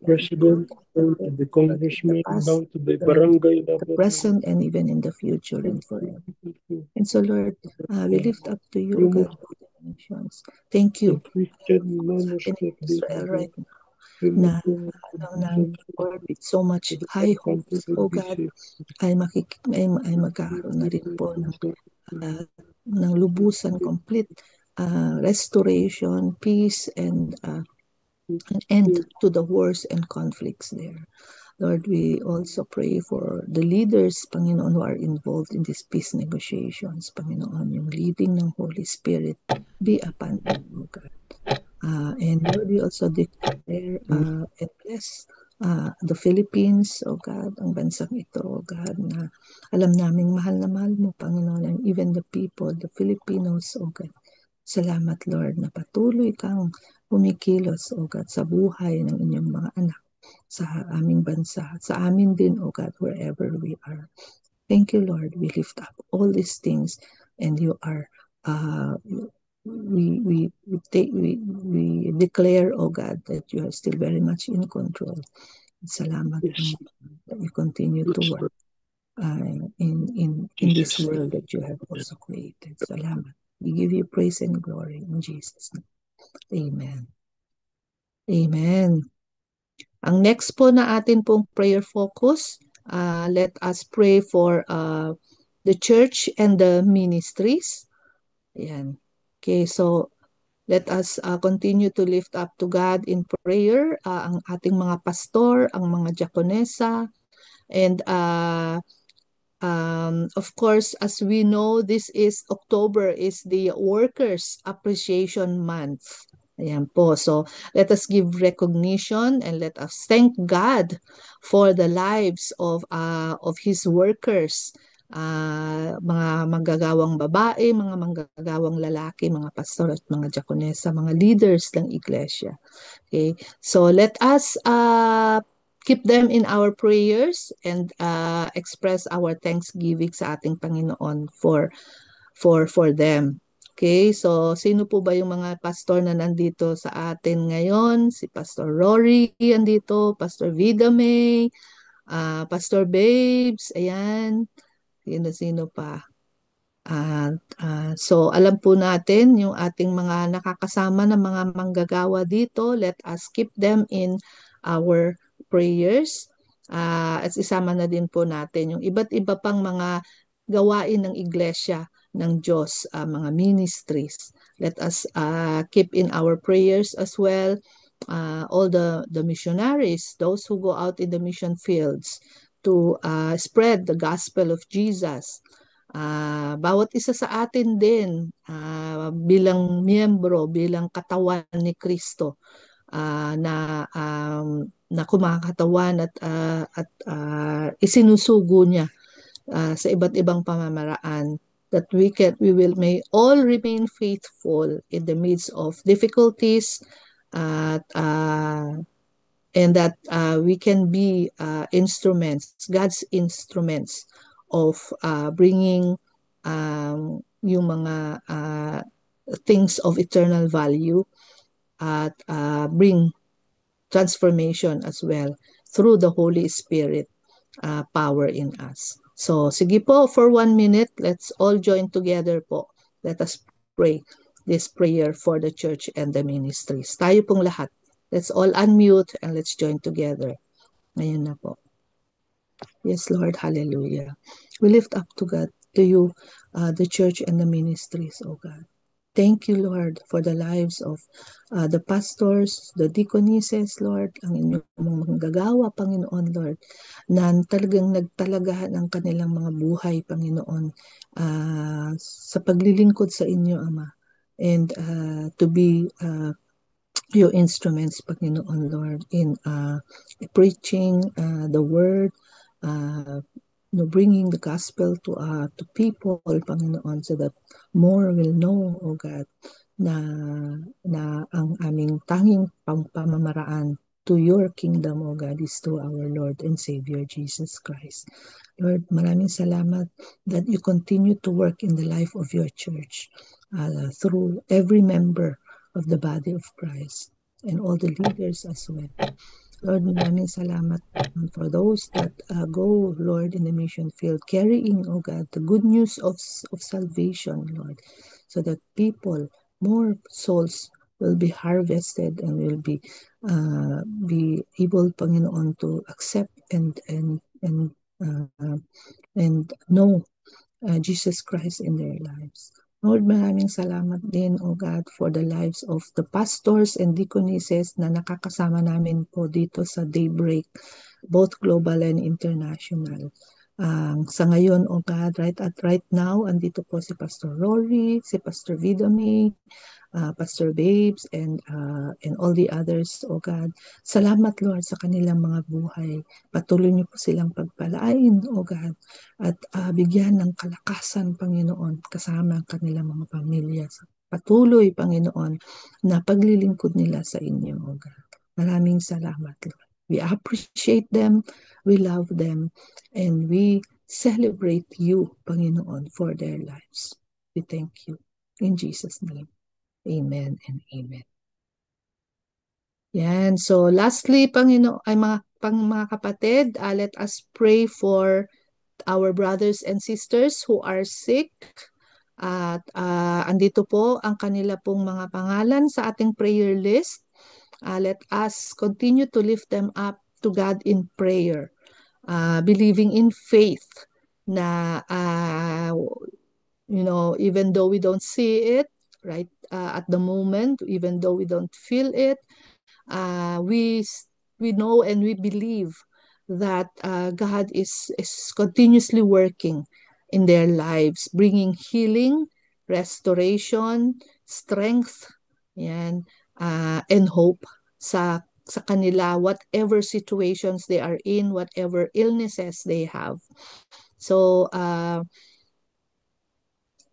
president, down to the congressman, down to the barangay the level. present and even in the future and forever. And so, Lord, we lift up to you, O God, all the nations. Thank you Christian what's happening in Israel right now. Na, Lord, with so much high hopes, O God, ay magkakaroon na rin po ng lubusan, complete restoration, peace, and an end to the wars and conflicts there. Lord, we also pray for the leaders, Panginoon, who are involved in these peace negotiations. Panginoon, yung leading ng Holy Spirit be upon them, O God. And Lord, we also declare and bless the Philippines, O God, ang bansang ito, O God, na alam naming mahal na mahal mo, Panginoon, and even the people, the Filipinos, O God. Salamat, Lord, na patuloy kang kumikilos, O God, sa buhay ng inyong mga anak sa aming bansa, sa amin din, O God, wherever we are. Thank you, Lord. We lift up all these things, and you are, we declare, O God, that you are still very much in control. Salamat, that you continue to work in this world that you have also created. Salamat. We give you praise and glory in Jesus' name. Amen. Amen. Ang next po na atin pong prayer focus, let us pray for the church and the ministries. Ayan. Okay, so let us continue to lift up to God in prayer ang ating mga pastor, ang mga diakonesa, and of course, as we know, this is October is the Workers' Appreciation Month. Ayan po. So, let us give recognition and let us thank God for the lives of His workers. Mga manggagawang babae, mga manggagawang lalaki, mga pastor at mga diakonesa, mga leaders ng iglesia. Okay? So, let us keep them in our prayers and express our thanksgiving sa ating Panginoon for them. Okay, so sino po ba yung mga pastor na nandito sa atin ngayon? Si Pastor Rory andito, Pastor Vida May, Pastor Babes, ayan. Sino pa? So alam po natin yung ating mga nakakasama na mga manggagawa dito. Let us keep them in our prayers. At isama na din po natin yung iba't iba pang mga gawain ng iglesia ng Diyos, mga ministries. Let us keep in our prayers as well all the missionaries, those who go out in the mission fields to spread the gospel of Jesus. Bawat isa sa atin din bilang miyembro, bilang katawan ni Kristo na kumakatawan at isinusugo niya sa iba't ibang pamamaraan, that may all remain faithful in the midst of difficulties and that we can be instruments, God's instruments of bringing yung mga things of eternal value at bring transformation as well through the Holy Spirit power in us. So, sige po, for 1 minute, let's all join together po. Let us pray this prayer for the church and the ministries. Tayo pong lahat. Let's all unmute and let's join together. Ngayon na po. Yes, Lord, hallelujah. We lift up to you, the church and the ministries, oh God. Thank you, Lord, for the lives of the pastors, the deaconesses, Lord, ang inyong manggagawa, Panginoon, Lord, na talagang nagtalagahan ang kanilang mga buhay, Panginoon, sa paglilingkod sa inyo, Ama, and to be your instruments, Panginoon, Lord, in preaching the word, bringing the gospel to people, Panginoon, so that more will know, O God, na ang aming tanging pamamaraan to your kingdom, O God, is to our Lord and Savior, Jesus Christ. Lord, maraming salamat that you continue to work in the life of your church through every member of the body of Christ and all the leaders as well. Lord, maraming salamat for those that go, Lord, in the mission field, carrying, oh God, the good news of salvation, Lord, so that people, more souls will be harvested and will be able, Panginoon, to accept and know Jesus Christ in their lives. Lord, maraming salamat din, O God, for the lives of the pastors and deaconesses na nakakasama namin po dito sa Daybreak, both global and international. Sa ngayon, O God, right now, andito po si Pastor Rory, si Pastor Vidami, Pastor Babes, and all the others, O God. Salamat, Lord, sa kanilang mga buhay. Patuloy niyo po silang pagpalain, O God, at bigyan ng kalakasan, Panginoon, kasama ang kanilang mga pamilya. Patuloy, Panginoon, na paglilingkod nila sa inyo, O God. Maraming salamat, Lord. We appreciate them, we love them, and we celebrate you, Panginoon, for their lives. We thank you. In Jesus' name. Amen and amen. Yan. So lastly, mga kapatid, let us pray for our brothers and sisters who are sick. At andito po ang kanila pong mga pangalan sa ating prayer list. Let us continue to lift them up to God in prayer, believing in faith na even though we don't see it right at the moment, even though we don't feel it, we know and we believe that God is continuously working in their lives, bringing healing, restoration, strength, and hope sa kanila, whatever situations they are in, whatever illnesses they have. So,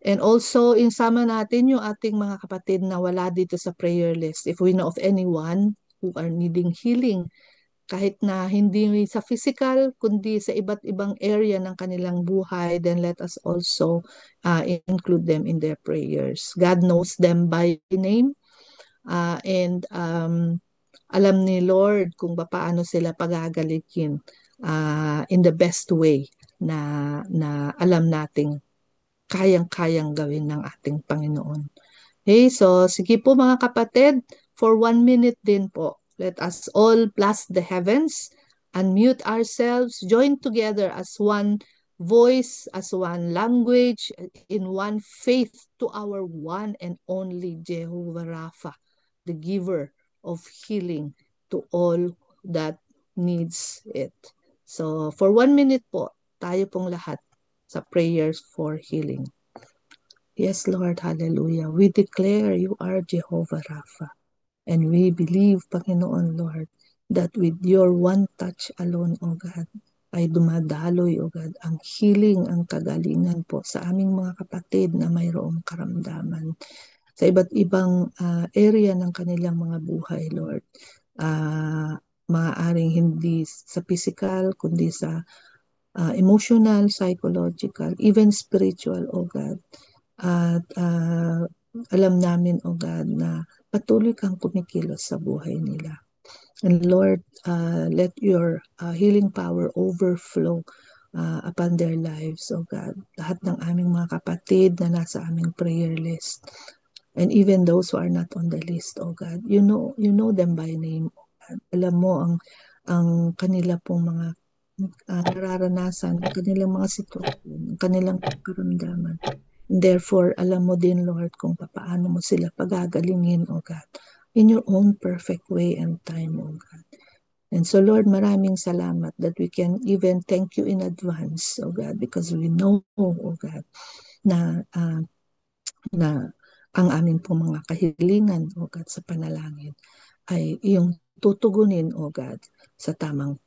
and also, insama natin yung ating mga kapatid na wala dito sa prayer list. If we know of anyone who are needing healing, kahit na hindi sa physical, kundi sa iba't ibang area ng kanilang buhay, then let us also include them in their prayers. God knows them by name, and alam ni Lord kung paano sila pagagalikin in the best way na alam nating kayang-kayang gawin ng ating Panginoon. Okay, so sige po mga kapatid, for 1 minute din po, let us all bless the heavens, unmute ourselves, join together as one voice, as one language, in one faith to our one and only Jehovah Rapha, the giver of healing to all that needs it. So for 1 minute po, tayo pong lahat sa prayers for healing. Yes, Lord, hallelujah. We declare you are Jehovah Rapha. And we believe, Panginoon, Lord, that with your one touch alone, O God, ay dumadaloy, O God, ang healing, ang kagalingan po sa aming mga kapatid na mayroong karamdaman sa iba't ibang area ng kanilang mga buhay, Lord. Maaaring hindi sa physical, kundi sa emotional, psychological, even spiritual, O God. At alam namin, O God, na patuloy kang kumikilos sa buhay nila. And Lord, let your healing power overflow upon their lives, O God. Lahat ng aming mga kapatid na nasa aming prayer list, and even those who are not on the list, O God, you know them by name, O God. Alam mo ang kanila pong mga nararanasan, ang kanilang mga sitwasyon, ang kanilang karamdaman. Therefore, alam mo din, Lord, kung paano mo sila pagagalingin, O God, in your own perfect way and time, O God. And so, Lord, maraming salamat that we can even thank you in advance, O God, because we know, O God, na ang aming pong mga kahilingan, O God, sa panalangin ay iyong tutugunin, O God, sa tamang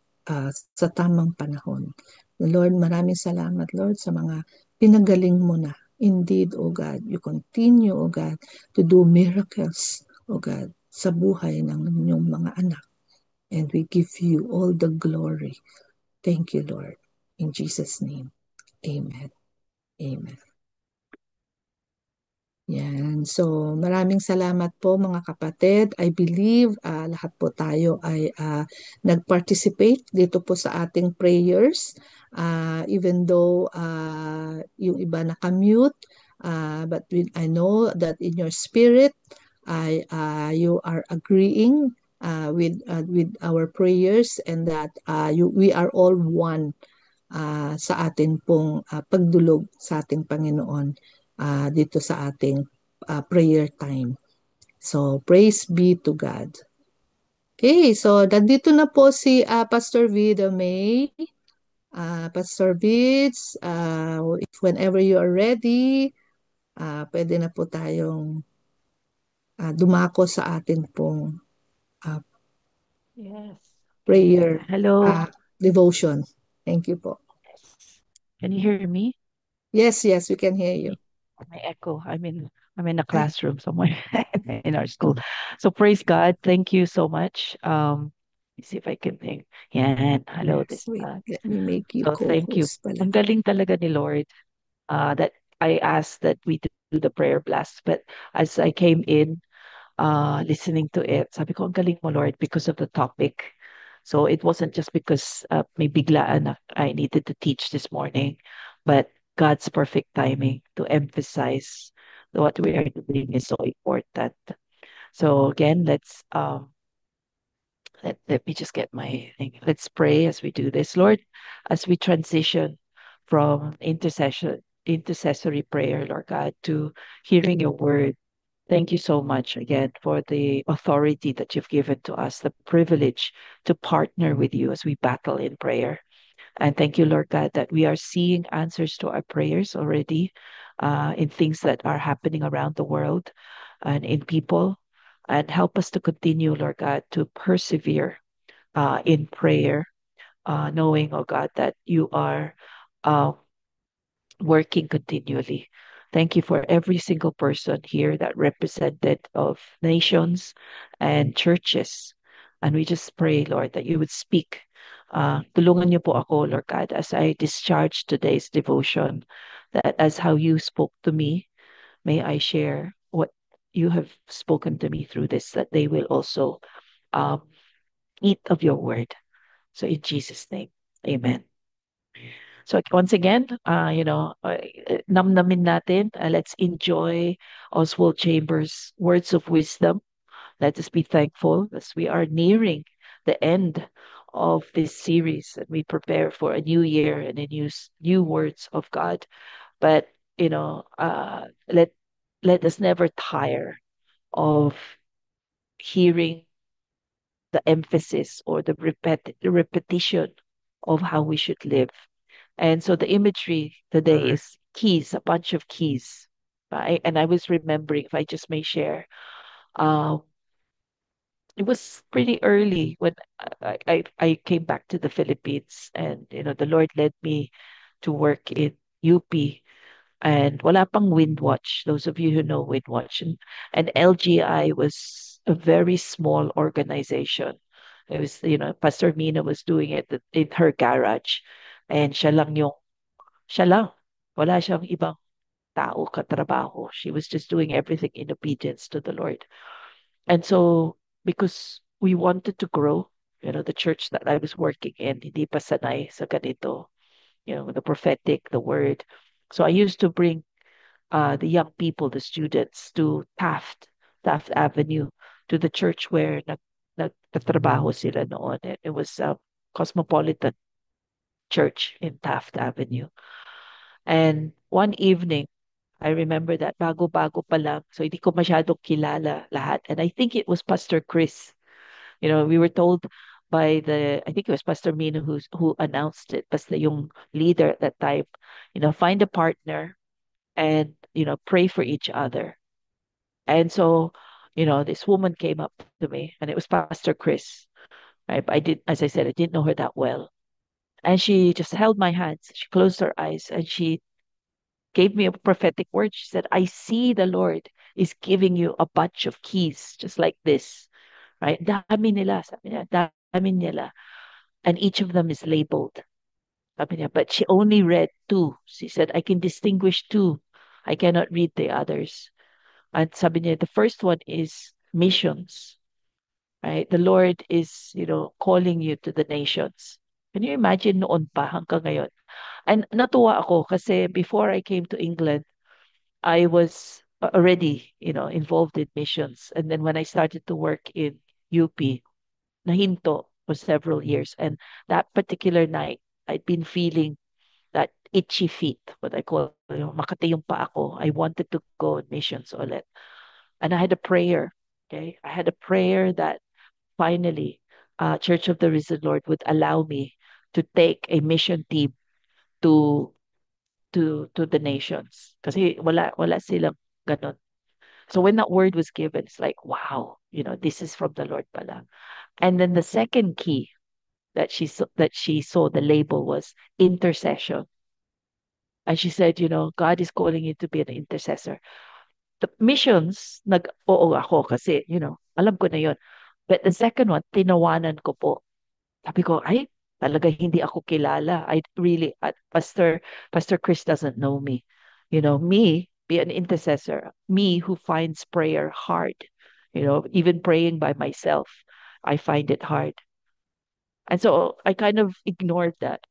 panahon. Lord, maraming salamat, Lord, sa mga pinagaling mo na. Indeed, O God, you continue, O God, to do miracles, O God, sa buhay ng inyong mga anak. And we give you all the glory. Thank you, Lord. In Jesus' name, amen. Amen. Yan. So, maraming salamat po mga kapatid. I believe lahat po tayo ay nag-participate dito po sa ating prayers. Even though yung iba nakamute, but I know that in your spirit, you are agreeing with our prayers, and that we are all one sa atin pong pagdulog sa ating Panginoon dito sa ating prayer time. So, praise be to God. Okay, so nandito na po si Pastor Vida May. Pastor Vids, if whenever you are ready, pwede na po tayong dumako sa atin pong Yes. prayer Hello. devotion. Thank you po. Can you hear me? Yes, we can hear you. My echo. I'm in a classroom somewhere in our school. So praise God. Thank you so much. Let me see if I can think. Yan. Hello. Yes, This wait, let me make you So thank you. co-host pala. Ang galing talaga ni Lord. That I asked that we do the prayer blast, but as I came in, listening to it, sabi ko, ang galing mo, Lord, because of the topic. So it wasn't just because may biglaan na I needed to teach this morning, but God's perfect timing to emphasize what we are doing is so important. So again, let me just get my thing. Let's pray as we do this. Lord, as we transition from intercessory prayer, Lord God, to hearing your word. Thank you so much again for the authority that you've given to us, the privilege to partner with you as we battle in prayer. And thank you, Lord God, that we are seeing answers to our prayers already in things that are happening around the world and in people. And help us to continue, Lord God, to persevere in prayer, knowing, oh God, that you are uh, working continually. Thank you for every single person here that represented of nations and churches. And we just pray, Lord, that you would speak. Tulungan niyo po ako, Lord God, as I discharge today's devotion, that as how you spoke to me, may I share what you have spoken to me through this, that they will also um, eat of your word. So in Jesus' name, amen. So once again, namnamin natin. Let's enjoy Oswald Chambers' words of wisdom. Let us be thankful as we are nearing the end of this series and we prepare for a new year and a new words of God. But let us never tire of hearing the emphasis or the repetition of how we should live. And so the imagery today is keys, a bunch of keys. And I was remembering, if I just may share, um, it was pretty early when I came back to the Philippines, and the Lord led me to work in UP, and wala pang Windwatch. Those of you who know Windwatch, and LGI was a very small organization. It was, Pastor Mina was doing it in her garage, and siya lang. Wala siyang ibang tao, katrabaho. She was just doing everything in obedience to the Lord. And so, because we wanted to grow, the church that I was working in, hindi pa sanay sa ganito, the prophetic, the word. So I used to bring the young people, the students, to Taft Avenue, to the church where nagtatrabaho sila noon. It was a cosmopolitan church in Taft Avenue. And one evening, I remember that bago-bago pa lang, so hindi ko masyadong kilala lahat. And I think it was Pastor Chris. We were told by I think it was Pastor Mino who announced it, basta yung leader at that time, find a partner and, pray for each other. And so, this woman came up to me and it was Pastor Chris. Right? As I said, I didn't know her that well. And she just held my hands. She closed her eyes and she gave me a prophetic word. She said, I see the Lord is giving you a bunch of keys, just like this, right? Dami nila, sabi niya, dami nila. And each of them is labeled. Sabi niya, but she only read two. She said, I can distinguish two. I cannot read the others. And sabi niya, the first one is missions, right? The Lord is, calling you to the nations. Can you imagine noon pa hanggang ngayon? And natuwa ako kasi before I came to England, I was already, involved in missions. And then when I started to work in UP, nahinto for several years. And that particular night, I'd been feeling that itchy feet, what I call, makati yung pa ako. I wanted to go on missions ulit. And I had a prayer. Okay. I had a prayer that finally, Church of the Risen Lord would allow me to take a mission team to to the nations. Kasi wala silang ganun. So when that word was given, it's like, wow, this is from the Lord pala. And then the second key that she saw the label was intercession. And she said, God is calling you to be an intercessor. The missions, oo ako kasi, alam ko na yon. But the second one, tinawanan ko po. Sabi ko, ay, talaga hindi ako kilala. I really, Pastor Chris doesn't know me. Me, be an intercessor, me who finds prayer hard, even praying by myself, I find it hard. And so I kind of ignored that.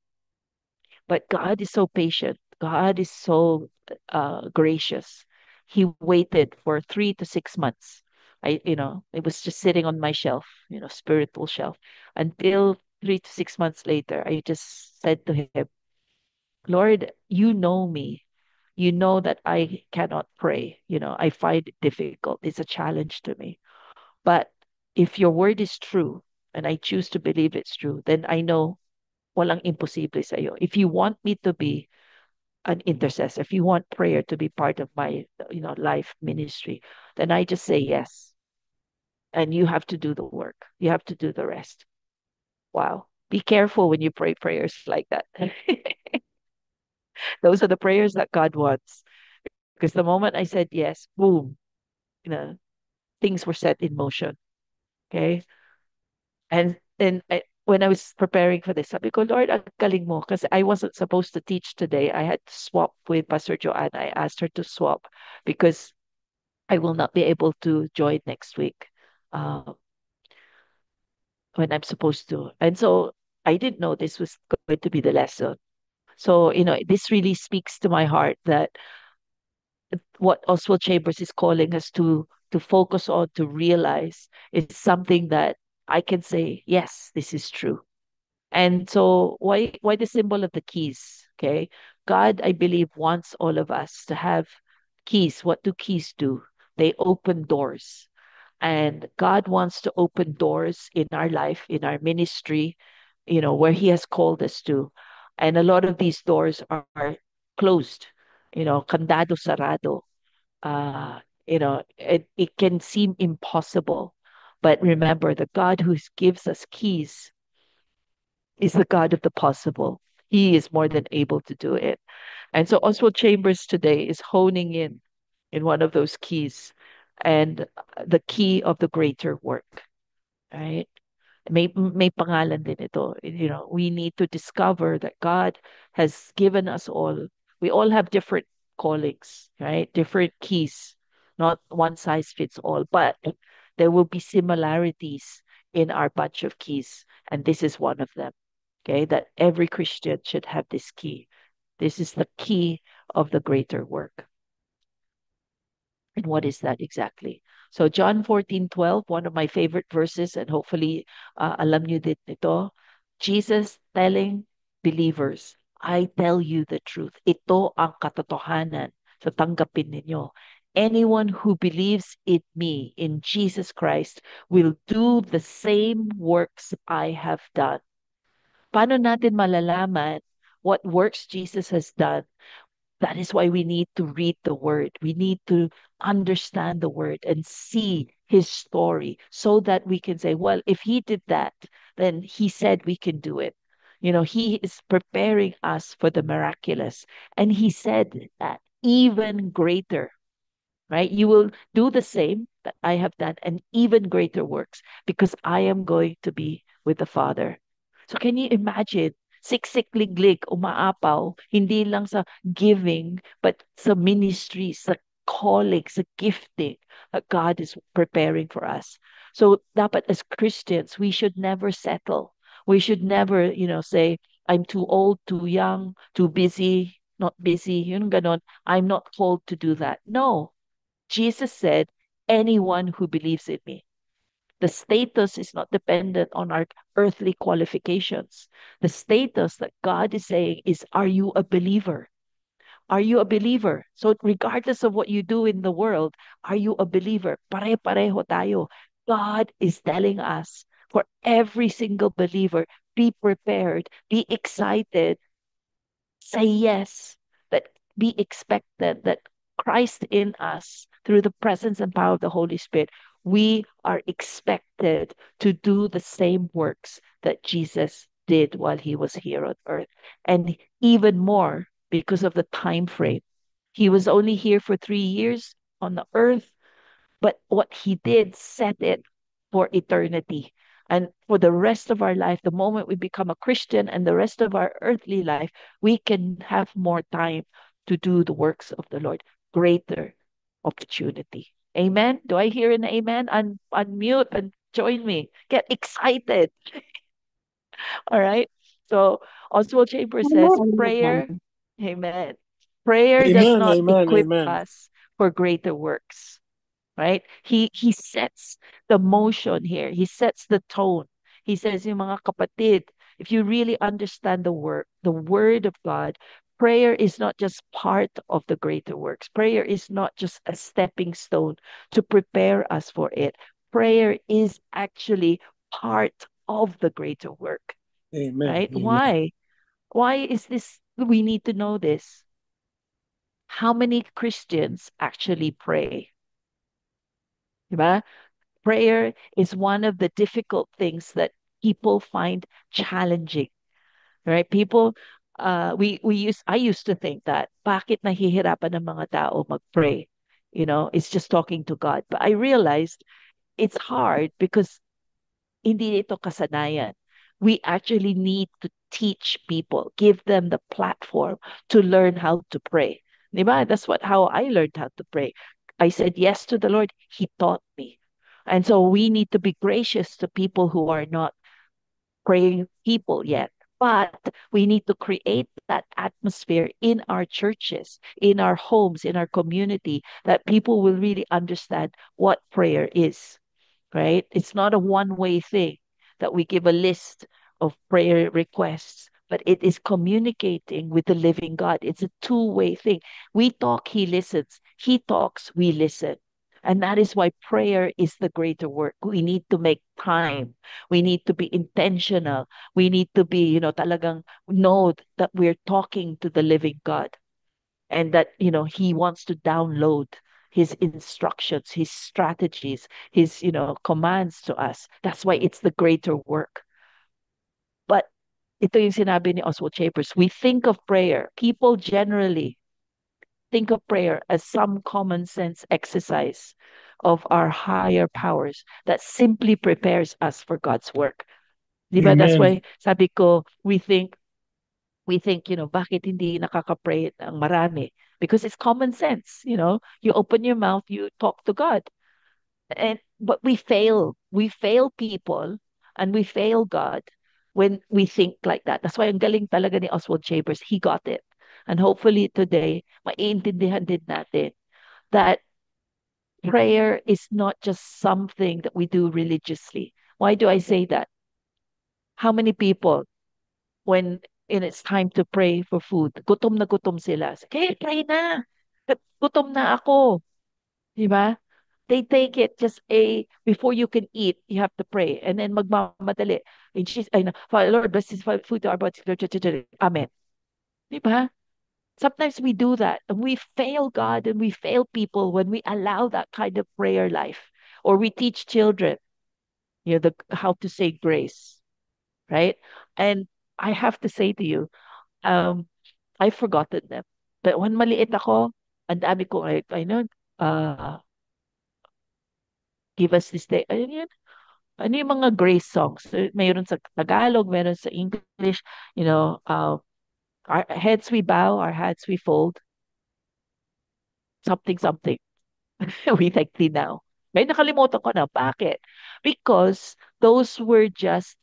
But God is so patient. God is so gracious. He waited for 3 to 6 months. It was just sitting on my shelf, spiritual shelf, until 3 to 6 months later, I just said to him, Lord, you know me. You know that I cannot pray. I find it difficult. It's a challenge to me. But if your word is true, and I choose to believe it's true, then I know walang imposible sa'yo. If you want me to be an intercessor, if you want prayer to be part of my, life ministry, then I just say yes. And you have to do the work. You have to do the rest. Wow. Be careful when you pray prayers like that. Those are the prayers that God wants. Because the moment I said yes, boom, you know, things were set in motion. Okay. And when I was preparing for this, sabi ko, Lord, ang galing mo. Because I wasn't supposed to teach today. I had to swap with Pastor Joanne. I asked her to swap because I will not be able to join next week uh, when I'm supposed to. And so I didn't know this was going to be the lesson. So, this really speaks to my heart that what Oswald Chambers is calling us to focus on, to realize is something that I can say, yes, this is true. And so why the symbol of the keys? Okay. God, I believe, wants all of us to have keys. What do keys do? They open doors. And God wants to open doors in our life, in our ministry, where He has called us to. And a lot of these doors are closed, candado sarado. It can seem impossible. But remember, the God who gives us keys is the God of the possible. He is more than able to do it. And so Oswald Chambers today is honing in one of those keys and the key of the greater work, right? May pangalan din ito. We need to discover that God has given us all. We all have different callings, right? Different keys, not one size fits all, but there will be similarities in our bunch of keys, and this is one of them. Okay, that every Christian should have this key. This is the key of the greater work. And what is that exactly? So John 14:12, one of my favorite verses, and hopefully alam niyo din ito. Jesus telling believers, I tell you the truth. Ito ang katotohanan. So tanggapin ninyo. Anyone who believes in me, in Jesus Christ, will do the same works I have done. Paano natin malalaman what works Jesus has done? That is why we need to read the word. We need to understand the word and see his story so that we can say, well, if he did that, then he said we can do it. He is preparing us for the miraculous. And he said that even greater, right? You will do the same that I have done and even greater works because I am going to be with the Father. So can you imagine? Siksik-liglig, umaapaw, hindi lang sa giving, but sa ministry, sa callings, a gifting that God is preparing for us. So dapat as Christians, we should never settle. We should never, say, I'm too old, too young, too busy, not busy, ganon. I'm not called to do that. No. Jesus said, anyone who believes in me. The status is not dependent on our earthly qualifications. The status that God is saying is, are you a believer? Are you a believer? So regardless of what you do in the world, are you a believer? Pare-pareho tayo. God is telling us for every single believer, be prepared, be excited, say yes, that be expectant that Christ in us through the presence and power of the Holy Spirit, we are expected to do the same works that Jesus did while he was here on earth. And even more because of the time frame. He was only here for 3 years on the earth, but what he did set it for eternity. And for the rest of our life, the moment we become a Christian and the rest of our earthly life, we can have more time to do the works of the Lord. Greater opportunity. Amen. Do I hear an amen? Unmute and join me. Get excited. All right. So Oswald Chambers says prayer, amen. Prayer does Amen, not amen, equip amen. us for greater works, right? He sets the motion here. He sets the tone. He says, yung mga kapatid, if you really understand the word of God, prayer is not just part of the greater works. Prayer is not just a stepping stone to prepare us for it. Prayer is actually part of the greater work, Amen, right? amen. Why? Why is this? We need to know this. How many Christians actually pray? Diba? Prayer is one of the difficult things that people find challenging, right? People, I used to think that, bakit nahihirapan ng mga tao mag-pray? It's just talking to God. But I realized it's hard because hindi ito kasanayan. We actually need to teach people, give them the platform to learn how to pray. Diba? That's how I learned how to pray. I said yes to the Lord. He taught me. And so we need to be gracious to people who are not praying people yet. But we need to create that atmosphere in our churches, in our homes, in our community, that people will really understand what prayer is, right? It's not a one-way thing that we give a list of prayer requests, but it is communicating with the living God. It's a two-way thing. We talk, He listens. He talks, we listen. And that is why prayer is the greater work. We need to make time. We need to be intentional. We need to be, talagang know that we're talking to the living God and that he wants to download his instructions, his strategies, his commands to us. That's why it's the greater work. But ito yung sinabi ni Oswald Chambers, we think of prayer, people generally think of prayer as some common sense exercise of our higher powers that simply prepares us for God's work. Diba? That's Amen. why sabi ko, we think, bakit hindi nakaka-pray ng marami? Because it's common sense, you open your mouth, you talk to God. But we fail. We fail people and we fail God when we think like that. That's why ang galing talaga ni Oswald Chambers. He got it. And hopefully today, maiintindihan din natin that prayer is not just something that we do religiously. Why do I say that? How many people when it's time to pray for food, gutom na gutom sila. Okay, pray na. Gutom na ako. Di ba? They take it just before you can eat, you have to pray. And then magmamadali. And she's, ay, na, Father, Lord, bless this food to our bodies. Amen. Di ba? Sometimes we do that and we fail God and we fail people when we allow that kind of prayer life. Or we teach children, how to say grace, right? And I have to say to you, um, I've forgotten them. But when maliit ako, ang dami ko, I know, give us this day. Ano yun? Ano yung mga grace songs? Mayroon sa Tagalog, mayroon sa English, our heads we bow, our heads we fold. something something. We like now. May nakalimutan ko na. Bakit? Because those were just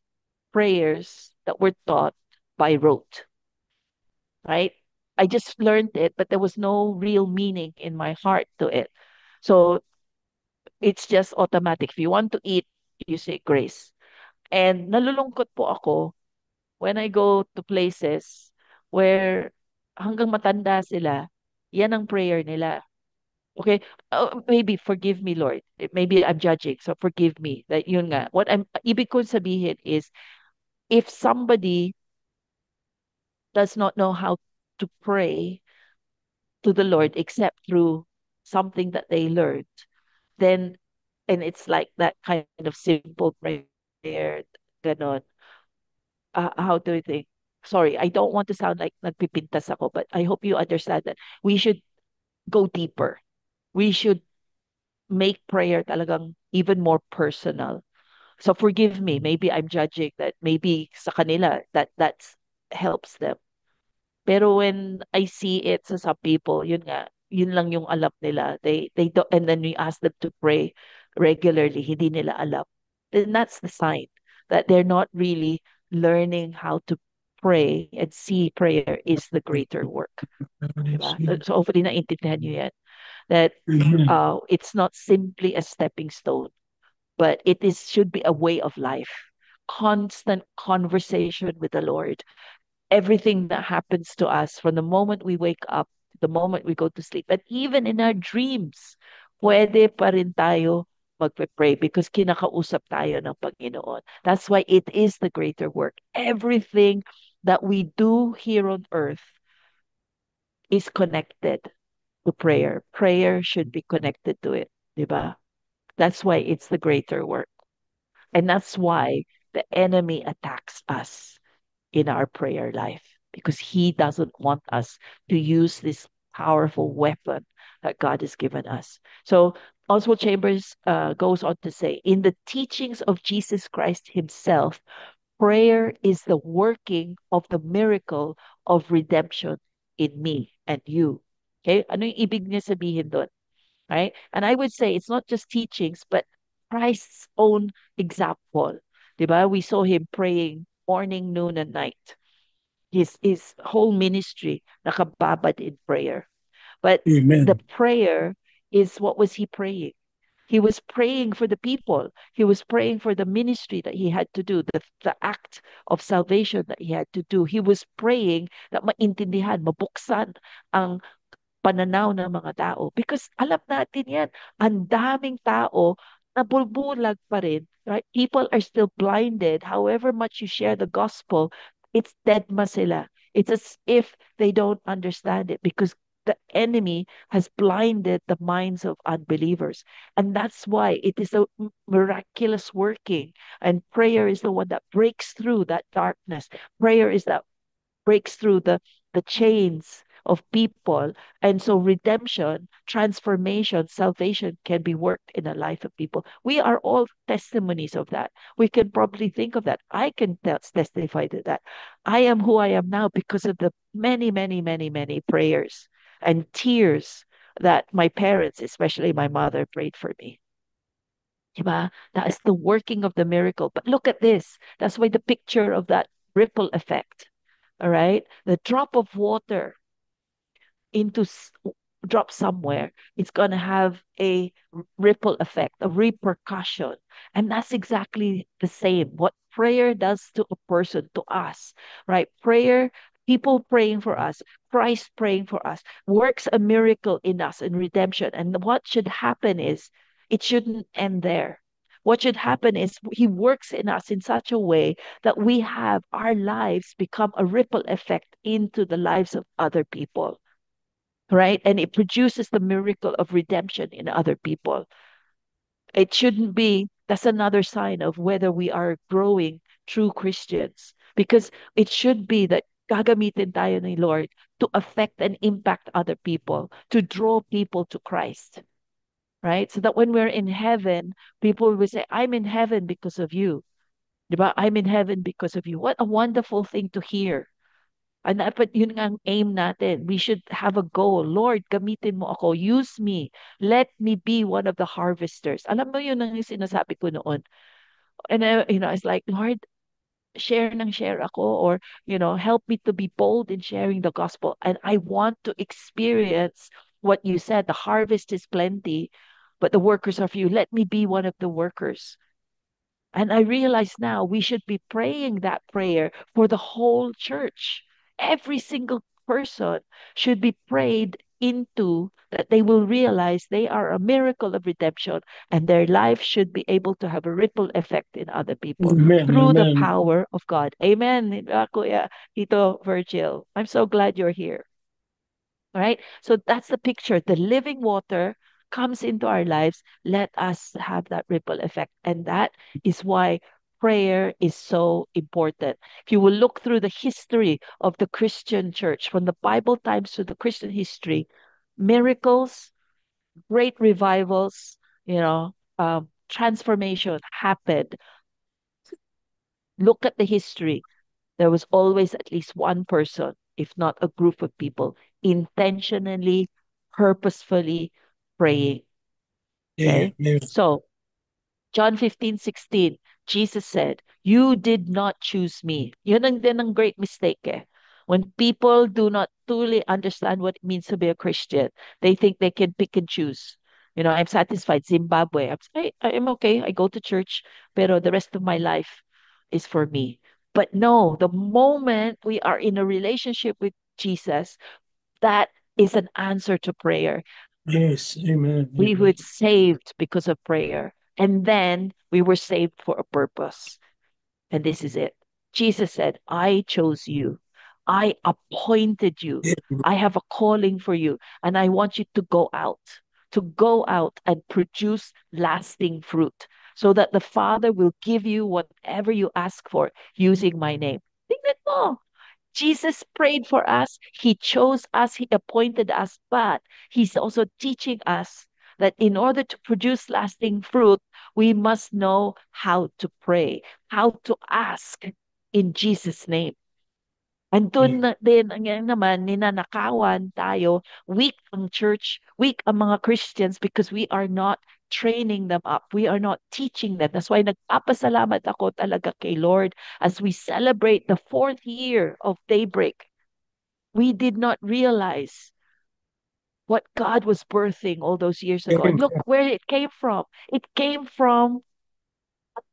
prayers that were taught by rote, right? I just learned it, but there was no real meaning in my heart to it. So it's just automatic. If you want to eat, you say grace. And nalulungkot po ako when I go to places where hanggang matanda sila, yan ang prayer nila. Okay? Maybe forgive me, Lord. Maybe I'm judging, so forgive me. That yun nga. What I'm ibig kong sabihin is if somebody does not know how to pray to the Lord except through something that they learned, then and it's like that kind of simple prayer, ganon. How do you think? Sorry, I don't want to sound like nagpipintas ako, but I hope you understand that we should go deeper. We should make prayer talagang even more personal. So forgive me, maybe I'm judging that maybe sa kanila that's helps them. Pero when I see it sa some people, yun nga, yun lang yung alam nila. They don't, and then we ask them to pray regularly, hindi nila alam. Then that's the sign that they're not really learning how to pray and see prayer is the greater work. Diba? So hopefully naintindihan nyo yan. That it's not simply a stepping stone, but it is should be a way of life. Constant conversation with the Lord, everything that happens to us from the moment we wake up to the moment we go to sleep. And even in our dreams, pwede pa rin tayo magpe-pray because kinakausap tayo ng Panginoon. That's why it is the greater work. Everything that we do here on earth is connected to prayer. Prayer should be connected to it, di ba? That's why it's the greater work. And that's why the enemy attacks us in our prayer life because he doesn't want us to use this powerful weapon that God has given us. So Oswald Chambers goes on to say, in the teachings of Jesus Christ himself, prayer is the working of the miracle of redemption in me and you. Okay? Ano yung ibig niya sabihin doon? Right? And I would say it's not just teachings, but Christ's own example. Diba? We saw him praying morning, noon, and night. His whole ministry nakababad in prayer. But the Amen. prayer is what was he praying? He was praying for the people. He was praying for the ministry that he had to do, the act of salvation that he had to do. He was praying that maintindihan, mabuksan ang pananaw ng mga tao. Because alam natin yan, ang daming tao nabulbulag pa rin, right? People are still blinded. However much you share the gospel, it's dead ma sila. It's as if they don't understand it because the enemy has blinded the minds of unbelievers. And that's why it is a miraculous working. And prayer is the one that breaks through that darkness. Prayer is that breaks through the chains of people. And so redemption, transformation, salvation can be worked in the life of people. We are all testimonies of that. We can probably think of that. I can testify to that. I am who I am now because of the many, many, many, many prayers and tears that my parents, especially my mother, prayed for me. Diba? That is the working of the miracle. But look at this. That's why the picture of that ripple effect. All right. The drop of water into drop somewhere, it's going to have a ripple effect, a repercussion. And that's exactly the same. What prayer does to a person, to us, right? Prayer, people praying for us, Christ praying for us, works a miracle in us in redemption. And what should happen is it shouldn't end there. What should happen is he works in us in such a way that we have our lives become a ripple effect into the lives of other people, right? And it produces the miracle of redemption in other people. It shouldn't be, that's another sign of whether we are growing true Christians. Because it should be that gagamitin tayo ni Lord to affect and impact other people, to draw people to Christ, right? So that when we're in heaven, people will say, I'm in heaven because of you. Diba? I'm in heaven because of you. What a wonderful thing to hear. And dapat yun nga ang aim natin. We should have a goal. Lord, gamitin mo ako. Use me. Let me be one of the harvesters. Alam mo yun ang sinasabi ko noon. And it's like, Lord, share ako, or help me to be bold in sharing the gospel, and I want to experience what you said, the harvest is plenty but the workers are few. Let me be one of the workers. And I realize now we should be praying that prayer for the whole church. Every single person should be prayed into, that they will realize they are a miracle of redemption, and their life should be able to have a ripple effect in other people Amen. through the Amen. power of God. Amen. Kuya Tito Virgil, I'm so glad you're here. All right. So that's the picture. The living water comes into our lives. Let us have that ripple effect. And that is why prayer is so important. If you will look through the history of the Christian church, from the Bible times to the Christian history, miracles, great revivals, transformation happened. Look at the history. There was always at least one person, if not a group of people, intentionally, purposefully praying. Okay. Amen. So, John 15:16, Jesus said, "You did not choose me." Yun ang din ang great mistake eh. When people do not truly understand what it means to be a Christian, they think they can pick and choose. I'm satisfied. Zimbabwe. I'm okay. I go to church, pero the rest of my life is for me. But no, the moment we are in a relationship with Jesus, that is an answer to prayer. Yes. Amen. We were Amen. saved because of prayer. And then we were saved for a purpose. And this is it. Jesus said, I chose you. I appointed you. I have a calling for you. And I want you to go out and produce lasting fruit, so that the Father will give you whatever you ask for using my name. Tingnan mo. Jesus prayed for us. He chose us. He appointed us. But He's also teaching us that in order to produce lasting fruit, we must know how to pray, how to ask in Jesus' name. Andun Yeah. na din ang yan naman, ninanakawan tayo, weak ang church, weak ang mga Christians, because we are not training them up. We are not teaching them. That's why nagpapasalamat ako talaga kay Lord as we celebrate the 4th year of Daybreak. We did not realize what God was birthing all those years ago. And look where it came from. It came from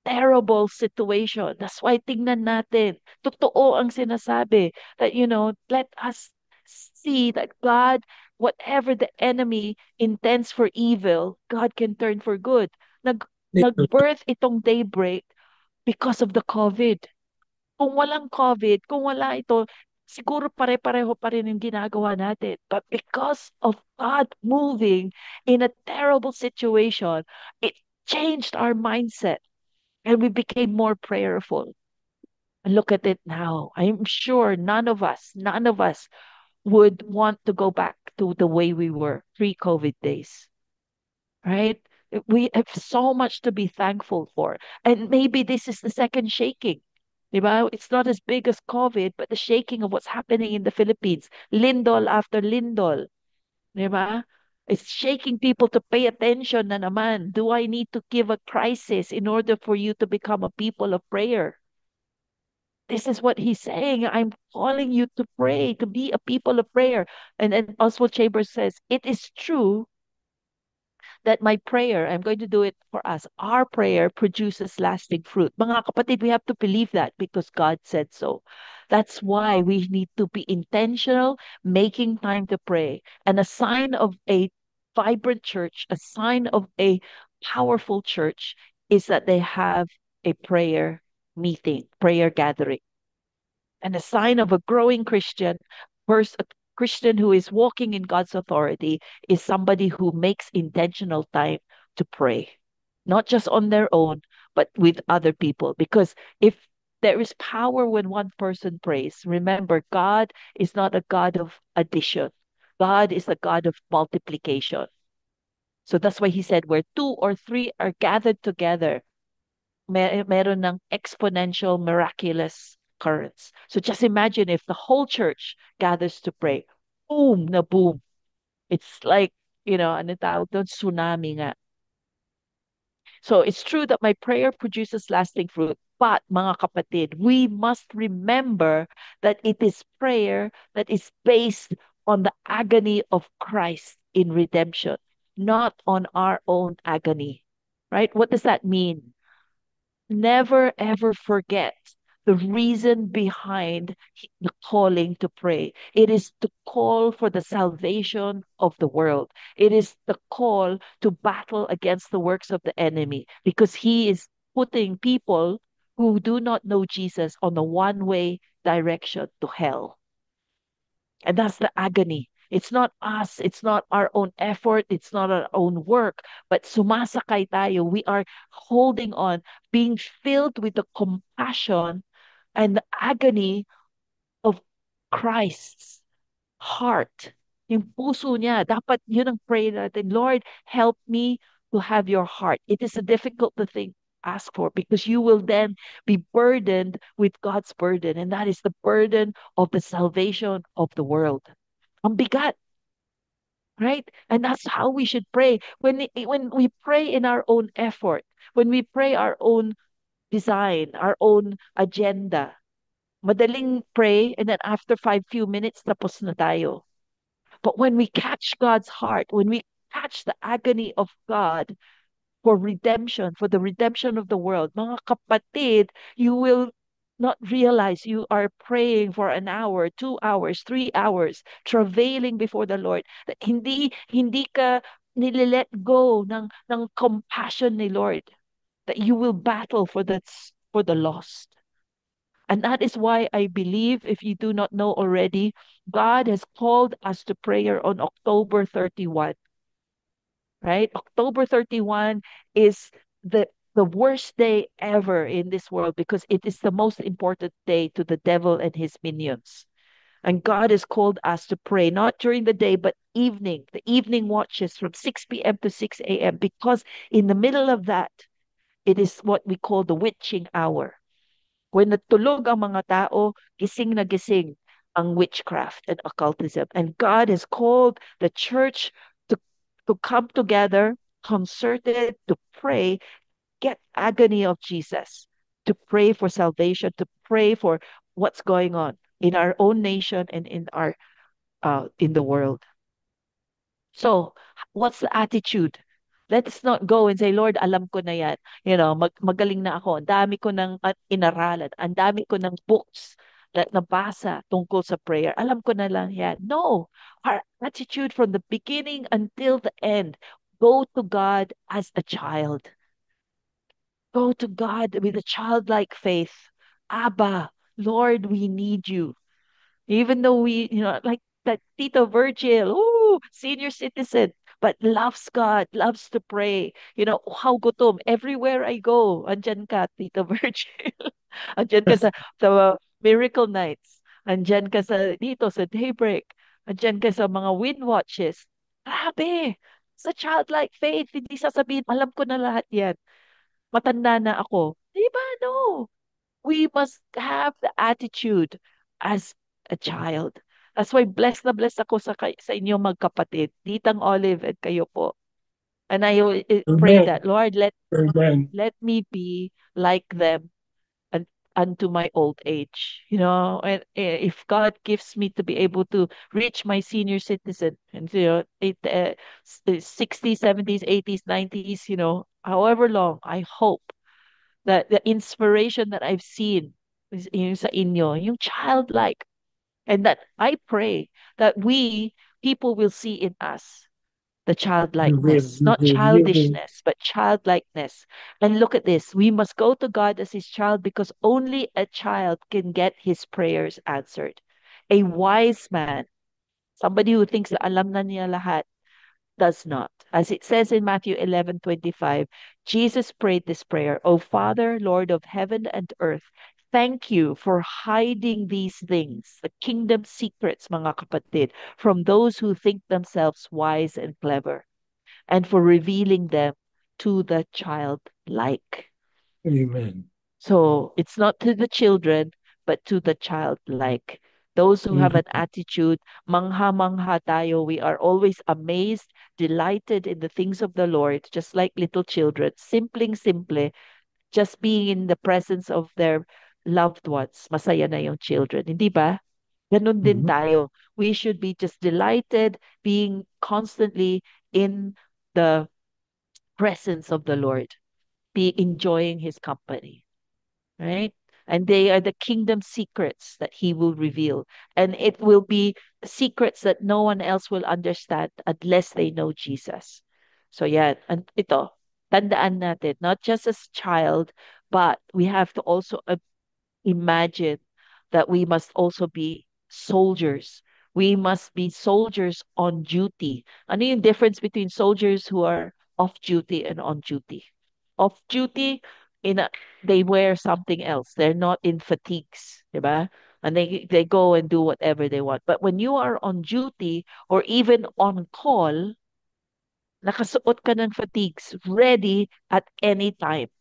terrible situation. That's why tingnan natin. Totoo ang sinasabi that, let us see that God, whatever the enemy intends for evil, God can turn for good. Nag-birth itong Daybreak because of the COVID. Kung walang COVID, kung wala ito, siguro pare-pareho pa rin yung ginagawa natin. But because of God moving in a terrible situation, it changed our mindset, and we became more prayerful. And look at it now. I'm sure none of us would want to go back to the way we were pre-COVID days, right? We have so much to be thankful for. And maybe this is the second shaking. Diba? It's not as big as COVID, but the shaking of what's happening in the Philippines, lindol after lindol. Diba? It's shaking people to pay attention na naman. Do I need to give a crisis in order for you to become a people of prayer? This is what he's saying. I'm calling you to pray, to be a people of prayer. And Oswald Chambers says, it is true that my prayer, I'm going to do it for us, our prayer produces lasting fruit. Mga kapatid, we have to believe that because God said so. That's why we need to be intentional, making time to pray. And a sign of a vibrant church, a sign of a powerful church, is that they have a prayer meeting, prayer gathering. And a sign of a growing Christian, first, a Christian who is walking in God's authority, is somebody who makes intentional time to pray, not just on their own, but with other people. Because if there is power when one person prays, remember, God is not a God of addition, God is a God of multiplication. So that's why He said, where two or three are gathered together, meron ng exponential, miraculous occurrence. So just imagine if the whole church gathers to pray. Boom na boom. It's like, ano tawag doon? Tsunami nga. So it's true that my prayer produces lasting fruit. But mga kapatid, we must remember that it is prayer that is based on the agony of Christ in redemption, not on our own agony. Right? What does that mean? Never ever forget the reason behind the calling to pray. It is to call for the salvation of the world. It is the call to battle against the works of the enemy because he is putting people who do not know Jesus on a one way direction to hell. And that's the agony. It's not us. It's not our own effort. It's not our own work. But sumasakay tayo. We are holding on, being filled with the compassion and the agony of Christ's heart. Yung puso niya. Dapat yun ang prayer natin. Lord, help me to have your heart. It is a difficult thing to ask for because you will then be burdened with God's burden. And that is the burden of the salvation of the world. Ang bigat, right? And that's how we should pray. When we pray in our own effort, when we pray our own design, our own agenda, madaling pray and then after few minutes tapos na tayo. But when we catch God's heart, when we catch the agony of God for redemption, for the redemption of the world, mga kapatid, you will not realize you are praying for an hour, 2 hours, 3 hours, travailing before the Lord. That hindi ka nililet go ng compassion ni Lord. That you will battle for the lost. And that is why I believe, if you do not know already, God has called us to prayer on October 31, right? October 31 is the worst day ever in this world because it is the most important day to the devil and his minions. And God has called us to pray, not during the day, but the evening watches from 6 p.m. to 6 a.m. Because in the middle of that, it is what we call the witching hour. When natulog ang mga tao, gising na gising ang witchcraft and occultism. And God has called the church to, to come together, concerted, to pray, get agony of Jesus, to pray for salvation, to pray for what's going on in our own nation and in the world. So, what's the attitude? Let's not go and say, Lord, alam ko na yan. Magaling na ako. Ang dami ko ng inaralan. Ang dami ko ng books na nabasa tungkol sa prayer. Alam ko na lang yan. No. Our attitude from the beginning until the end, go to God as a child. Go to God with a childlike faith. Abba, Lord, we need you. Even though like that Tito Virgil, senior citizen, but loves God, loves to pray. How gutom. Everywhere I go, andyan ka, Tito Virgil. Andyan ka sa Miracle Nights. Andyan ka dito sa Daybreak. Andyan ka sa mga wind watches. Grabe! Sa childlike faith, hindi sasabihin, alam ko na lahat yan. Matanda na ako. Diba? No. We must have the attitude as a child. That's why blessed na blessed ako sa inyo magkapatid, Titang Olive and kayo po. And I will pray Amen. that, Lord, Amen. let me be like them and unto my old age. And if God gives me to be able to reach my senior citizen and 60s, 70s, 80s, 90s, however long, I hope the inspiration that I've seen is yung sa inyo, yung childlike. And that I pray that people will see in us the You will, childlikeness, you not will, you will. childishness, but childlikeness. And look at this. We must go to God as his child because only a child can get his prayers answered. A wise man, somebody who thinks na alam na niya lahat, does not. As it says in Matthew 11:25, Jesus prayed this prayer, O Father, Lord of heaven and earth, thank you for hiding these things, the kingdom secrets, mga kapatid, from those who think themselves wise and clever, and for revealing them to the childlike. Amen. So it's not to the children, but to the childlike. Those who have an attitude, mangha-mangha tayo, we are always amazed, delighted in the things of the Lord, just like little children, simple, just being in the presence of their loved ones. Masaya na yung children, hindi ba? Ganun din Mhm. tayo. We should be just delighted being constantly in the presence of the Lord, be enjoying his company, right? And they are the kingdom secrets that he will reveal. And it will be secrets that no one else will understand unless they know Jesus. So yeah, and ito, tandaan natin, not just as child, but we have to also imagine that we must also be soldiers. We must be soldiers on duty. Ano yung difference between soldiers who are off duty and on duty? Off duty, in a, they wear something else. They're not in fatigues, diba? And they go and do whatever they want. But when you are on duty or even on call, nakasuot ka ng fatigues, ready at any time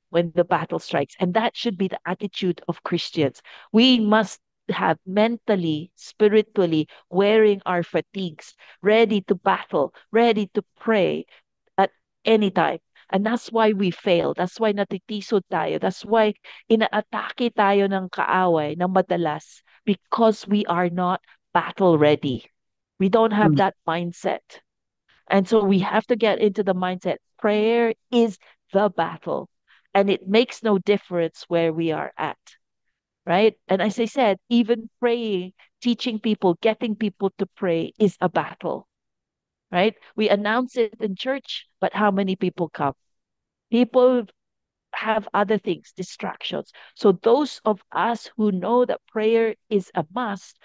when the battle strikes. And that should be the attitude of Christians. We must have mentally, spiritually wearing our fatigues, ready to battle, ready to pray at any time. And that's why we fail. That's why natitisod tayo. That's why inaatake tayo ng kaaway ng madalas because we are not battle ready. We don't have that mindset. And so we have to get into the mindset. Prayer is the battle, and it makes no difference where we are at, right? And as I said, even praying, teaching people, getting people to pray is a battle, right? We announce it in church, but how many people come? People have other things, distractions. So those of us who know that prayer is a must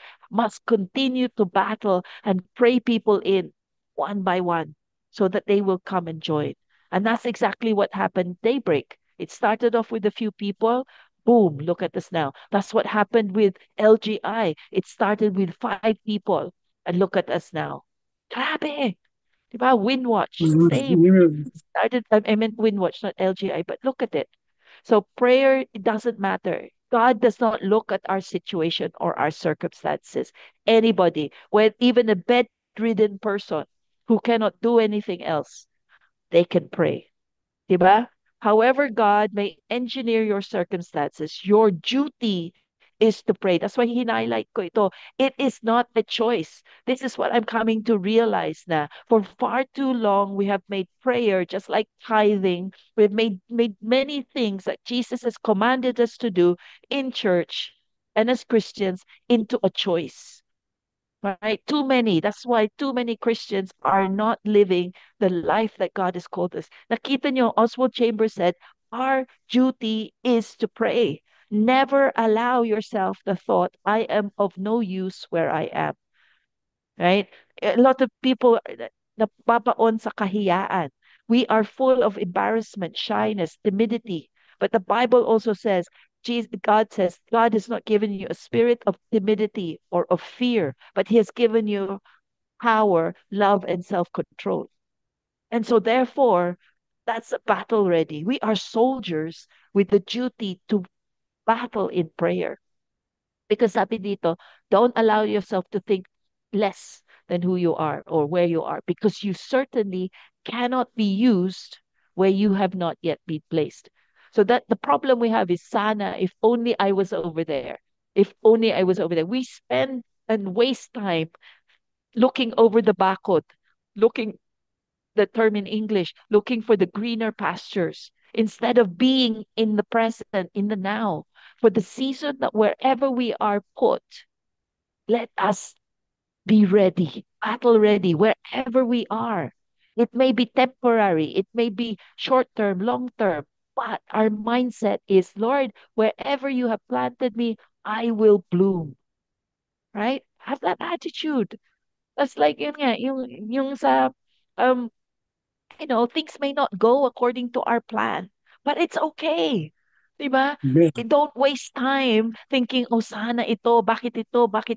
continue to battle and pray people in one by one so that they will come and join. And that's exactly what happened daybreak. It started off with a few people. Boom, look at us now. That's what happened with LGI. It started with 5 people. And look at us now. Grabe. Diba? Windwatch, same. Mhm. Started, I meant Windwatch, not LGI, but look at it. So prayer, it doesn't matter. God does not look at our situation or our circumstances. Anybody, when even a bedridden person who cannot do anything else, they can pray. Diba? However, God may engineer your circumstances, your duty is to pray. That's why hinhighlight ko ito. It is not a choice. This is what I'm coming to realize na for far too long we have made prayer just like tithing. We've made many things that Jesus has commanded us to do in church and as Christians into a choice. Right? Too many. That's why too many Christians are not living the life that God has called us. Nakita nyo, Oswald Chambers said, our duty is to pray. Never allow yourself the thought, I am of no use where I am. Right? A lot of people napapaon sa kahiyaan. We are full of embarrassment, shyness, timidity. But the Bible also says, God says, God has not given you a spirit of timidity or of fear, but He has given you power, love, and self control. And so, therefore, that's a battle ready. We are soldiers with the duty to battle in prayer. Because sabi dito, don't allow yourself to think less than who you are or where you are, because you certainly cannot be used where you have not yet been placed. So that the problem we have is sana, if only I was over there. If only I was over there. We spend and waste time looking over the bakod, looking the term in English, looking for the greener pastures instead of being in the present, in the now, for the season that wherever we are put, let us be ready, battle ready, wherever we are. It may be temporary, it may be short term, long term, but our mindset is, Lord, wherever you have planted me, I will bloom, right? Have that attitude. That's like yun nga, yung sa um things may not go according to our plan, but it's okay. Diba? Amen. Don't waste time thinking, oh, sana ito, bakit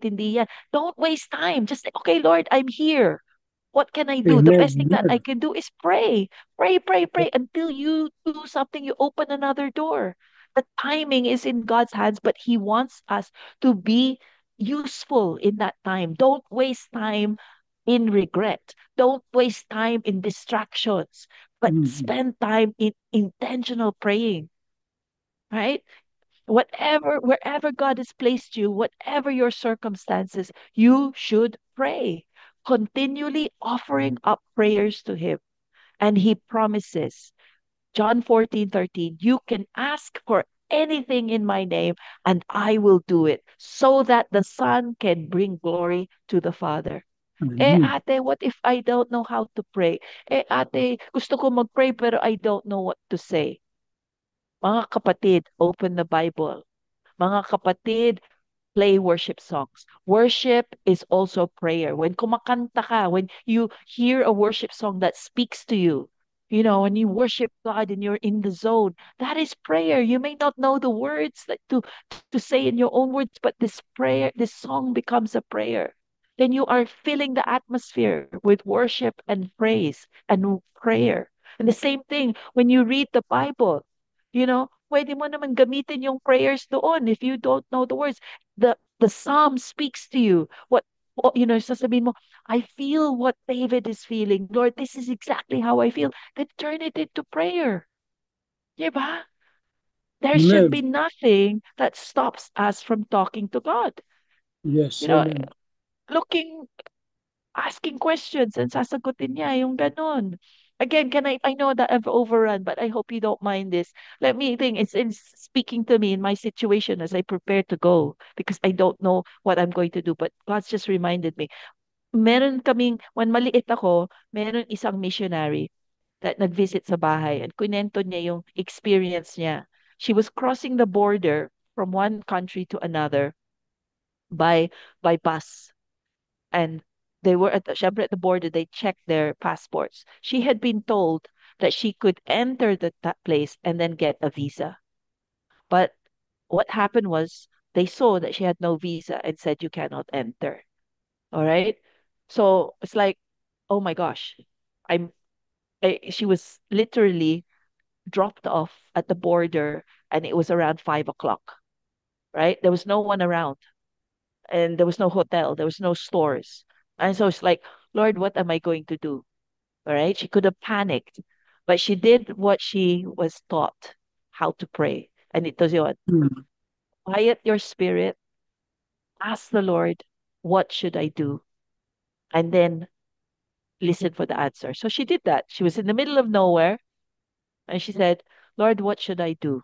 hindi yan. Don't waste time. Just say, okay, Lord, I'm here. What can I do? The best thing that I can do is pray. Pray, pray, pray until you do something, you open another door. The timing is in God's hands, but He wants us to be useful in that time. Don't waste time in regret. Don't waste time in distractions, but spend time in intentional praying, right? Wherever God has placed you, whatever your circumstances, you should pray, continually offering up prayers to Him. And He promises, John 14:13, you can ask for anything in my name, and I will do it, so that the Son can bring glory to the Father. Ate, what if I don't know how to pray? Ate, gusto ko mag-pray pero I don't know what to say. Mga kapatid, open the Bible. Mga kapatid, play worship songs. Worship is also prayer. When kumakanta ka, when you hear a worship song that speaks to you, when you worship God and you're in the zone, that is prayer. You may not know the words to say in your own words, but this prayer, this song becomes a prayer. Then you are filling the atmosphere with worship and praise and prayer. And the same thing when you read the Bible, pwede mo naman gamitin yung prayers doon if you don't know the words. The psalm speaks to you. Sasabihin mo, I feel what David is feeling. Lord, this is exactly how I feel. Then turn it into prayer. Diba? There should be Amen. nothing that stops us from talking to God. Yes, You know, amen. looking, asking questions and sasagutin niya, yung ganon. Again, I know that I've overrun, but I hope you don't mind this. Let me think, it's speaking to me in my situation as I prepare to go because I don't know what I'm going to do. But God's just reminded me. When maliit ako, meron isang missionary that nag-visit sa bahay and kunento niya yung experience niya. She was crossing the border from one country to another by bus. And they were syempre at the border, they checked their passports. She had been told that she could enter that place and then get a visa. But what happened was they saw that she had no visa and said, you cannot enter. All right. So it's like, oh my gosh, I'm, she was literally dropped off at the border and it was around 5 o'clock, right? There was no one around and there was no hotel, there was no stores. And so it's like, Lord, what am I going to do? All right. She could have panicked, but she did what she was taught how to pray. And it was yun, Mm. quiet your spirit, ask the Lord, what should I do? And then listen for the answer. So she did that. She was in the middle of nowhere and she said, Lord, what should I do?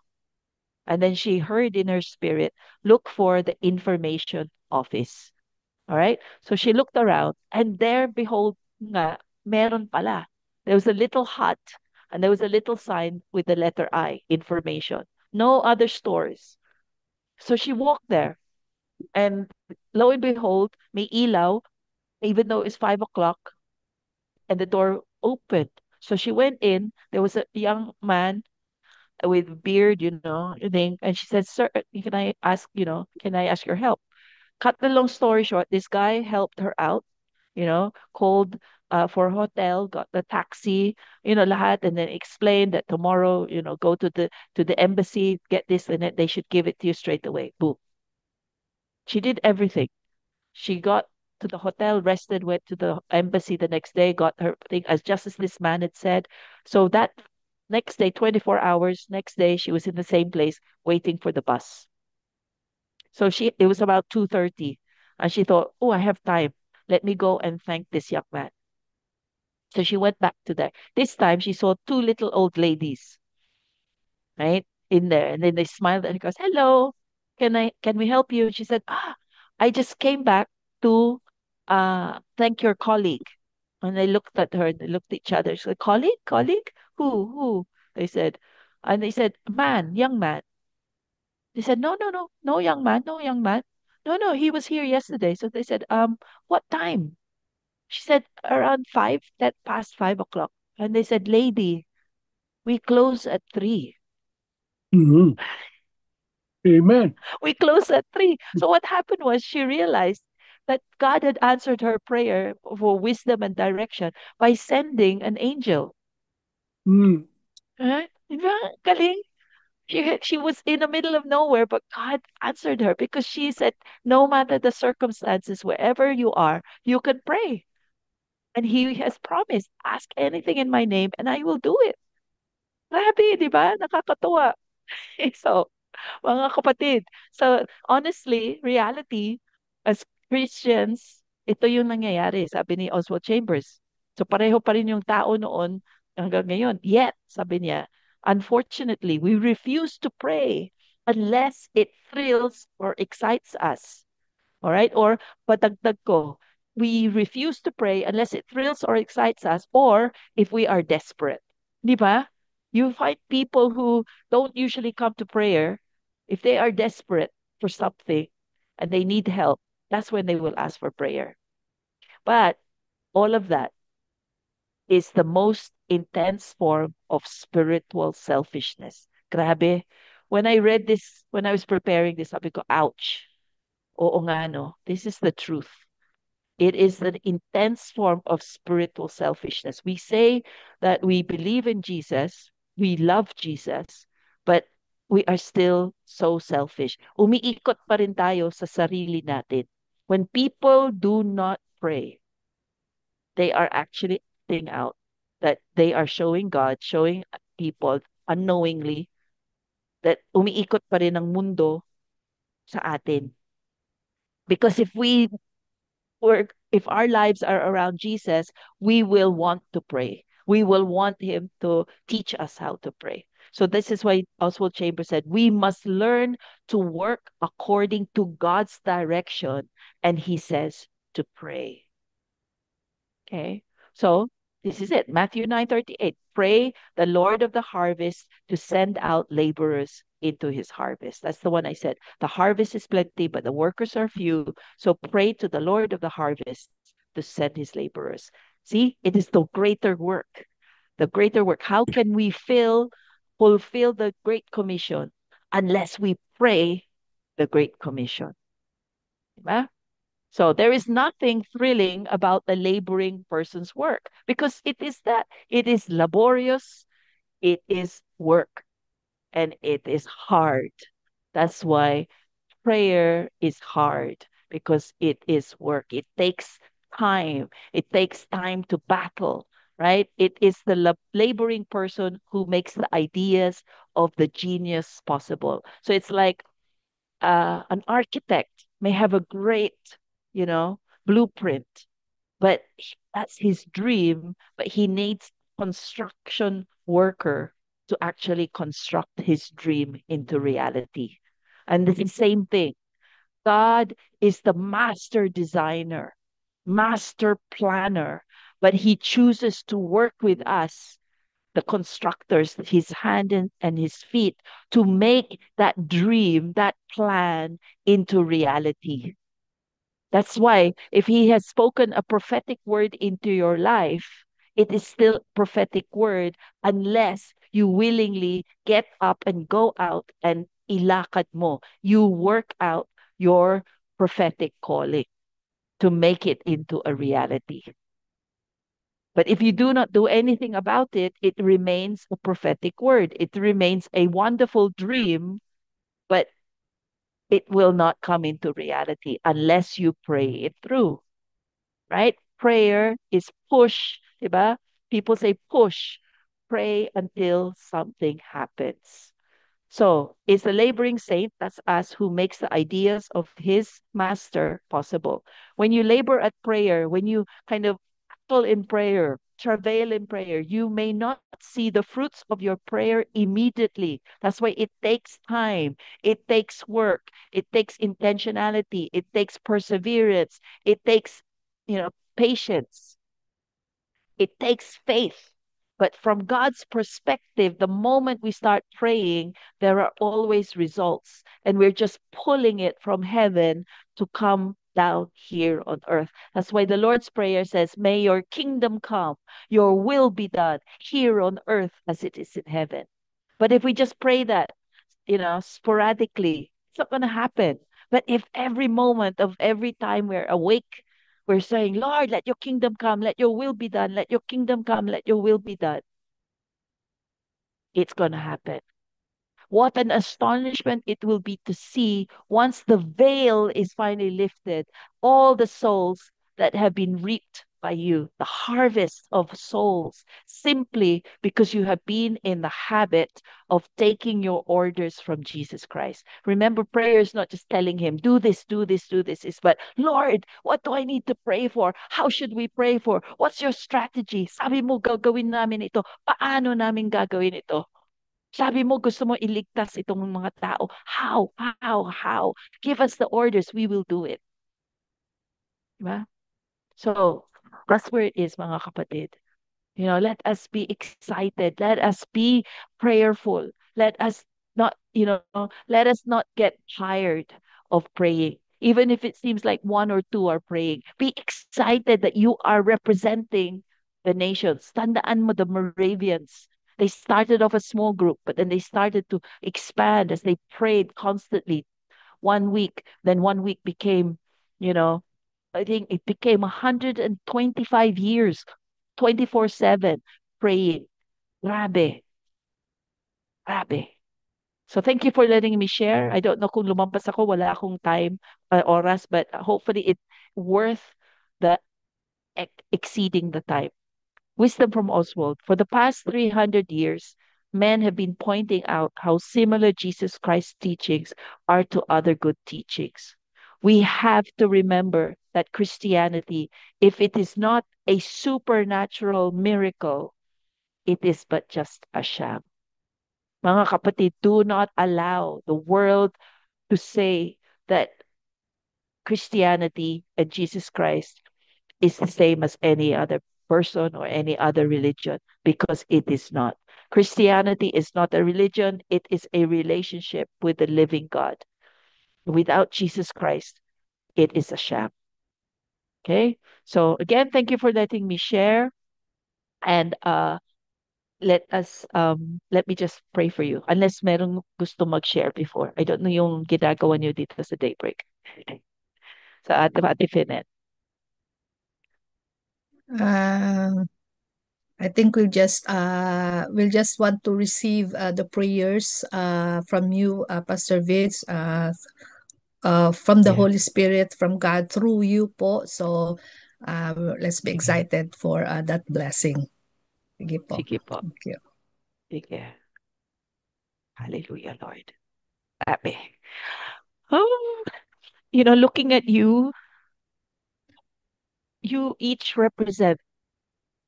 And then she heard in her spirit, look for the information office. All right. So she looked around and there, behold, nga, meron pala. There was a little hut and there was a little sign with the letter I, information. No other stores. So she walked there and lo and behold, may ilaw, even though it's 5 o'clock and the door opened. So she went in. There was a young man with beard, and she said, "Sir, can I ask your help?" Cut the long story short, this guy helped her out, called for a hotel, got the taxi, lahat, and then explained that tomorrow, go to the embassy, get this, and then they should give it to you straight away. Boom. She did everything. She got to the hotel, rested, went to the embassy the next day, got her thing, as just as this man had said. So that next day, 24 hours, next day, she was in the same place waiting for the bus. So it was about 2:30, and she thought, oh, I have time. Let me go and thank this young man. So she went back to there. This time she saw two little old ladies, right, in there. And then they smiled and he goes, hello, can we help you? And she said, I just came back to thank your colleague. And they looked at her and they looked at each other. She said, colleague? Colleague? Who? They said, and they said, man, young man. They said, no, no, no, no, young man, no, young man. No, no, he was here yesterday. So they said, what time? She said, around 5, that past 5 o'clock. And they said, lady, we close at 3. Mhm. Amen. We close at 3. So what happened was she realized that God had answered her prayer for wisdom and direction by sending an angel. Mm. Diba? Galing. She was in the middle of nowhere, but God answered her because she said, no matter the circumstances, wherever you are, you can pray. And He has promised, ask anything in my name and I will do it. Grabe, di ba? Nakakatuwa. So, mga kapatid, so honestly, reality, as Christians, ito yung nangyayari, sabi ni Oswald Chambers. So pareho pa rin yung tao noon hanggang ngayon. Yet, sabi niya, unfortunately, we refuse to pray unless it thrills or excites us. All right? Or padagdag ko, we refuse to pray unless it thrills or excites us, or if we are desperate. Di ba? You find people who don't usually come to prayer if they are desperate for something and they need help. That's when they will ask for prayer. But all of that is the most intense form of spiritual selfishness. Grabe. When I read this, when I was preparing this, sabi ko, ouch. Oo nga, no? This is the truth. It is an intense form of spiritual selfishness. We say that we believe in Jesus, we love Jesus, but we are still so selfish. Umiikot pa rin tayo sa sarili natin. When people do not pray, they are actually acting out that they are showing God, showing people unknowingly that umiikot pa rin ang mundo sa atin. Because if our lives are around Jesus, we will want to pray. We will want Him to teach us how to pray. So this is why Oswald Chambers said, we must learn to work according to God's direction. And He says to pray. Okay. So this is it. Matthew 9:38. Pray the Lord of the harvest to send out laborers into his harvest. That's the one I said. The harvest is plenty, but the workers are few. So pray to the Lord of the harvest to send his laborers. See, it is the greater work. The greater work. How can we fulfill the Great Commission unless we pray the Great Commission? Diba? So there is nothing thrilling about the laboring person's work because it is that. It is laborious, it is work, and it is hard. That's why prayer is hard because it is work. It takes time. It takes time to battle, right? It is the laboring person who makes the ideas of the genius possible. So it's like an architect may have a great, blueprint, but that's his dream, but he needs construction worker to actually construct his dream into reality. And it's the same thing. God is the master designer, master planner, but he chooses to work with us, the constructors, his hand and his feet, to make that dream, that plan into reality. That's why if he has spoken a prophetic word into your life, it is still prophetic word unless you willingly get up and go out and ilakad mo. You work out your prophetic calling to make it into a reality. But if you do not do anything about it, it remains a prophetic word. It remains a wonderful dream, but it will not come into reality unless you pray it through, right? Prayer is push, diba? People say push, pray until something happens. So, is the laboring saint, that's us, who makes the ideas of his master possible. When you labor at prayer, when you kind of battle in prayer, travail in prayer, you may not see the fruits of your prayer immediately. That's why it takes time, it takes work, it takes intentionality, it takes perseverance, it takes, patience, it takes faith. But from God's perspective, the moment we start praying, there are always results. And we're just pulling it from heaven to come down here on earth. That's why the Lord's Prayer says, may your kingdom come, your will be done here on earth as it is in heaven. But if we just pray that, sporadically, it's not going to happen. But if every moment of every time we're awake, we're saying, Lord, let your kingdom come, let your will be done, let your kingdom come, let your will be done, it's going to happen. What an astonishment it will be to see once the veil is finally lifted, all the souls that have been reaped by you, the harvest of souls, simply because you have been in the habit of taking your orders from Jesus Christ. Remember, prayer is not just telling him, do this, do this, do this. It's but, Lord, what do I need to pray for? How should we pray for? What's your strategy? Sabi mo, gagawin namin ito. Paano namin gagawin ito? Sabi mo, gusto mo iligtas itong mga tao. How? How? How? Give us the orders. We will do it. Diba? So, that's where it is, mga kapatid. Let us be excited. Let us be prayerful. Let us let us not get tired of praying. Even if it seems like one or two are praying, be excited that you are representing the nations. Tandaan mo the Moravians. They started off a small group, but then they started to expand as they prayed constantly. 1 week, then 1 week became, you know, I think it became 125 years 24/7 praying. Grabe, grabe. So thank you for letting me share. I don't know kung lumampas ako, wala akong time, oras, but hopefully it worth the exceeding the time. Wisdom from Oswald. For the past 300 years, men have been pointing out how similar Jesus Christ's teachings are to other good teachings. We have to remember that Christianity, if it is not a supernatural miracle, it is but just a sham. Mga kapatid, do not allow the world to say that Christianity and Jesus Christ is the same as any other person or any other religion because it is not. Christianity is not a religion, it is a relationship with the living God. Without Jesus Christ, it is a sham. Okay? So again, thank you for letting me share. And let me just pray for you. Unless merong gusto mag-share before. I don't know yung ginagawa niyo dito sa Daybreak. Sa Ate Finet. I think we'll just want to receive the prayers from you, Pastor Vince, from the Yeah. Holy Spirit, from God through you po. So let's be excited for that blessing. Sige po. Sige po. Thank you. Sige. Hallelujah, Lord. Amen. Oh, looking at you each represent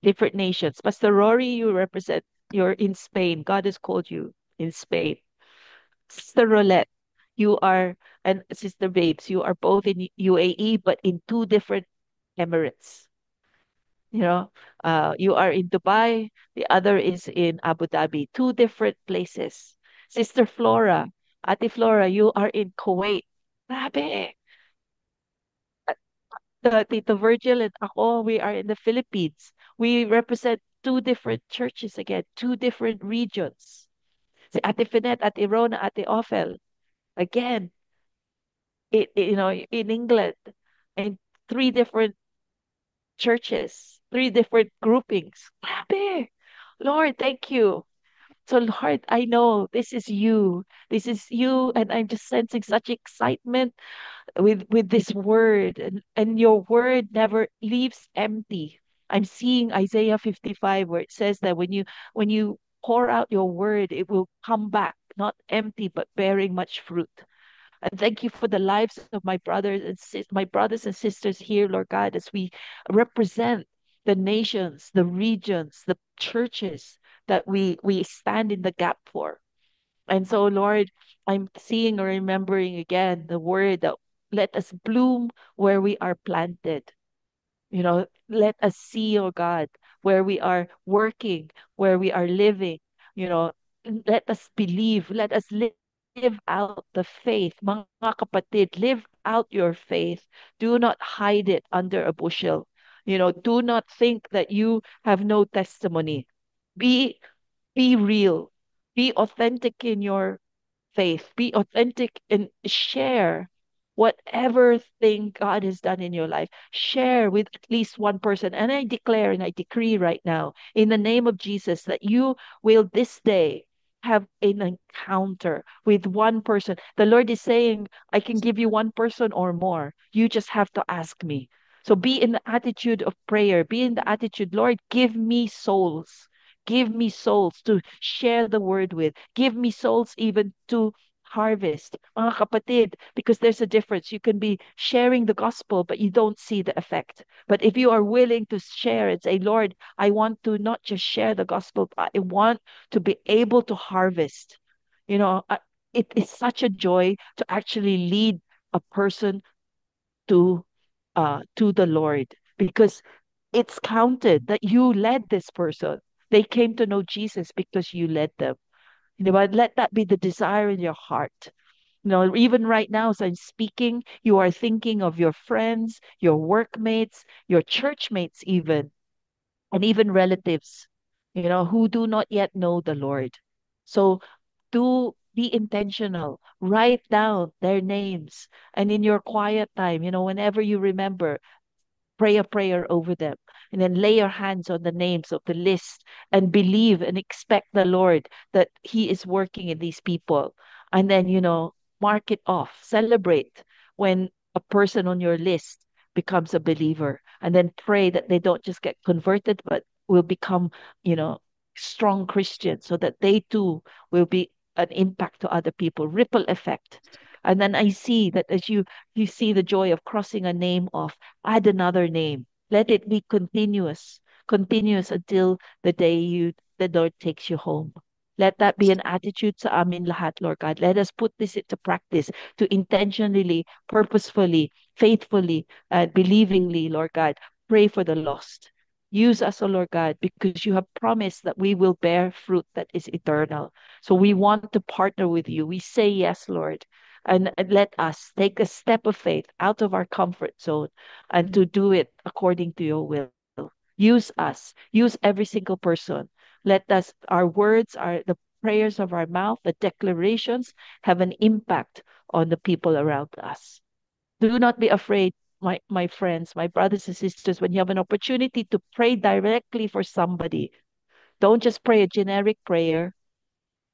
different nations. Pastor Rory, you're in Spain. God has called you in Spain. Sister Rolette, and Sister Babes, you are both in UAE, but in two different Emirates. You are in Dubai, the other is in Abu Dhabi, two different places. Sister Flora, Ate Flora, you are in Kuwait. Grabe. Tito Virgil and ako, we are in the Philippines. We represent two different churches again, two different regions. Si Ate Finette, Ate Rona, Ate Ophel, again, in England, and three different churches, three different groupings. Grabe. Lord, thank you. So, Lord, I know this is you. This is you, and I'm just sensing such excitement with this word, and your word never leaves empty. I'm seeing Isaiah 55 where it says that when you pour out your word, it will come back not empty but bearing much fruit. And thank you for the lives of my brothers and sisters here, Lord God, as we represent the nations, the regions, the churches that we stand in the gap for. And so, Lord, I'm seeing or remembering again the word that let us bloom where we are planted. Let us see, oh God, where we are working, where we are living. You know, let us believe, let us live out the faith. Mga kapatid, live out your faith. Do not hide it under a bushel. Do not think that you have no testimony. Be be real. Be authentic in your faith. Be authentic and share whatever thing God has done in your life. Share with at least one person. And I declare and I decree right now, in the name of Jesus, that you will this day have an encounter with one person. The Lord is saying, I can give you one person or more. You just have to ask me. So be in the attitude of prayer. Be in the attitude, Lord, give me souls. Give me souls to share the word with. Give me souls even to harvest. Mga kapatid, because there's a difference. You can be sharing the gospel, but you don't see the effect. But if you are willing to share and say, Lord, I want to not just share the gospel, but I want to be able to harvest. You know, it is such a joy to actually lead a person to to the Lord, because it's counted that you led this person. They came to know Jesus because you led them. You know, but let that be the desire in your heart. You know, even right now, as I'm speaking, you are thinking of your friends, your workmates, your church mates, and even relatives, who do not yet know the Lord. So do be intentional. Write down their names. And in your quiet time, whenever you remember, pray a prayer over them, and then lay your hands on the names of the list and believe and expect the Lord that He is working in these people. And then, mark it off, celebrate when a person on your list becomes a believer, and then pray that they don't just get converted, but will become, you know, strong Christians, so that they too will be an impact to other people, ripple effect. And then I see that as you see the joy of crossing a name off, add another name. Let it be continuous, continuous until the day the Lord takes you home. Let that be an attitude sa amin lahat, Lord God. Let us put this into practice to intentionally, purposefully, faithfully, and believingly, Lord God, pray for the lost. Use us, O Lord God, because you have promised that we will bear fruit that is eternal. So we want to partner with you. We say yes, Lord. And let us take a step of faith out of our comfort zone and to do it according to your will. Use us, use every single person. Let us, our words, the prayers of our mouth, the declarations have an impact on the people around us. Do not be afraid, my friends, my brothers and sisters, when you have an opportunity to pray directly for somebody. Don't just pray a generic prayer,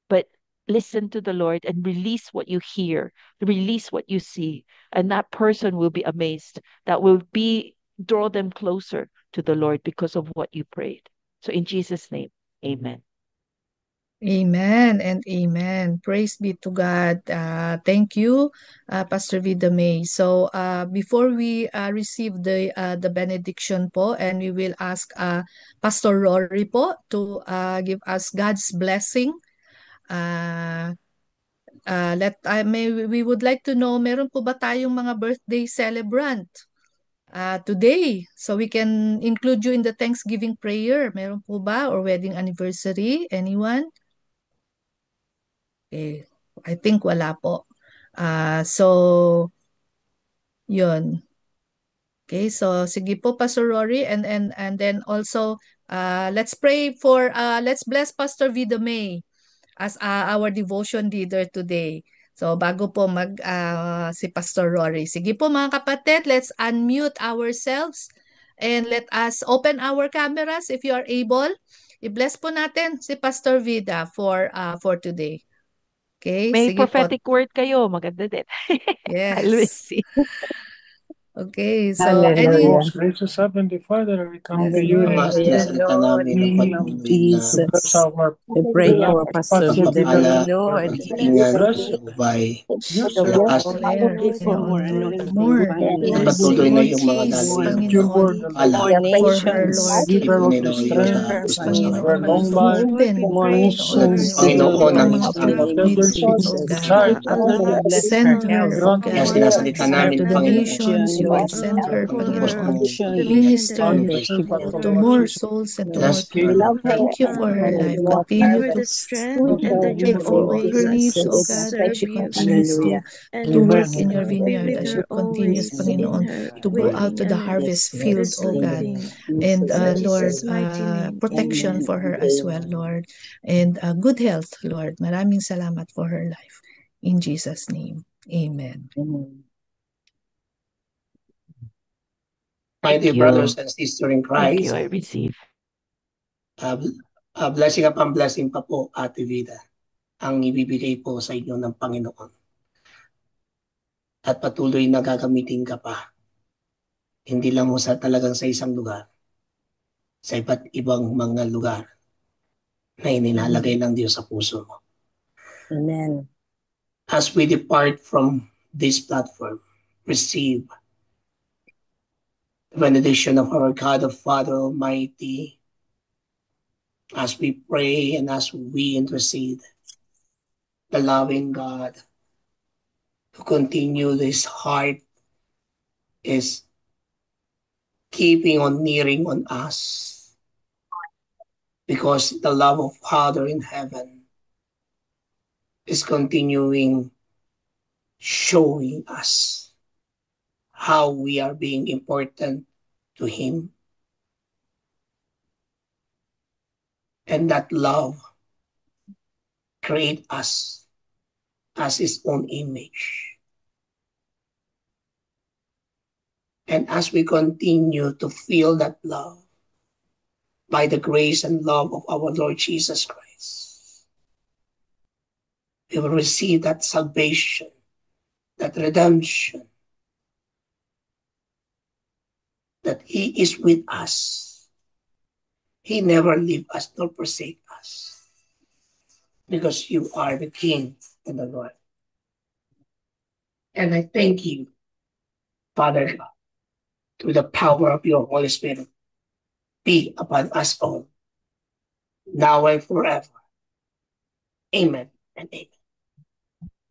but listen to the Lord and release what you hear, release what you see, and that person will be amazed. That will draw them closer to the Lord because of what you prayed. So in Jesus' name, amen. Amen and amen. Praise be to God. Thank you, Pastor Vida May. So before we receive the benediction po, and we will ask Pastor Rory po to give us God's blessing. We would like to know, meron po ba tayong mga birthday celebrant today? So we can include you in the Thanksgiving prayer. Meron po ba? Or wedding anniversary? Anyone? Okay. I think wala po. So, yun. Okay, so sige po, Pastor Rory, and then also let's pray for let's bless Pastor Vida May as our devotion leader today. So bago po si Pastor Rory. Sige po mga kapatid, let's unmute ourselves and let us open our cameras if you are able. I-bless po natin si Pastor Vida for today. Okay, May sige po. prophetic word kayo, maganda din. I'll Yes. receive. Okay, so Most gracious Heavenly Father, we come to you and Hallelujah, Lord, in the name of Jesus. We pray for Pastor Vida, Lord. bless your Lord, give her more anointing, more Patuloy na yung mga peace, gagawin your Panginoon, word, more for her, nations. Lord. give her also Give strength, her, for Panginoon, a long life, open, More missions, Panginoon ang ang mga isang whatever she opportunities, oh God. desires. Lord, bless her Send her, health. oh Grant kaya God, sinasalita namin, to the Panginoon. nations. You will Lord, send her, more Panginoon, unction. to minister Anoint her, to more souls and to more Yes, people. Lord. Thank you for her life. Continue to take all of her needs, oh God, that she continues Hallelujah. to work in Amen. your vineyard, as she continues, Panginoon, to go out to the harvest field, oh God. And Lord, protection for her as well, Lord. And good health, Lord. Maraming salamat for her life. In Jesus' name, amen. My dear brothers and sisters in Thank you, Christ, I receive. blessing upon blessing pa po, Ate Vida. ang ibibigay po sa inyo ng Panginoon. At patuloy na gagamitin ka pa. Hindi lang mo sa talagang sa isang lugar, sa iba't ibang mga lugar na inilalagay ng Diyos sa puso mo. Amen. As we depart from this platform, receive the benediction of our God, the Father Almighty, as we pray and as we intercede, the loving God to continue this heart is keeping on nearing on us, because the love of Father in heaven is continuing showing us how we are being important to Him. And that love create us as His own image. And as we continue to feel that love by the grace and love of our Lord Jesus Christ, we will receive that salvation, that redemption, that He is with us. He never leave us nor forsake us, because you are the King and the Lord. And I thank you, Father God, through the power of your Holy Spirit, be upon us all, now and forever. Amen and amen.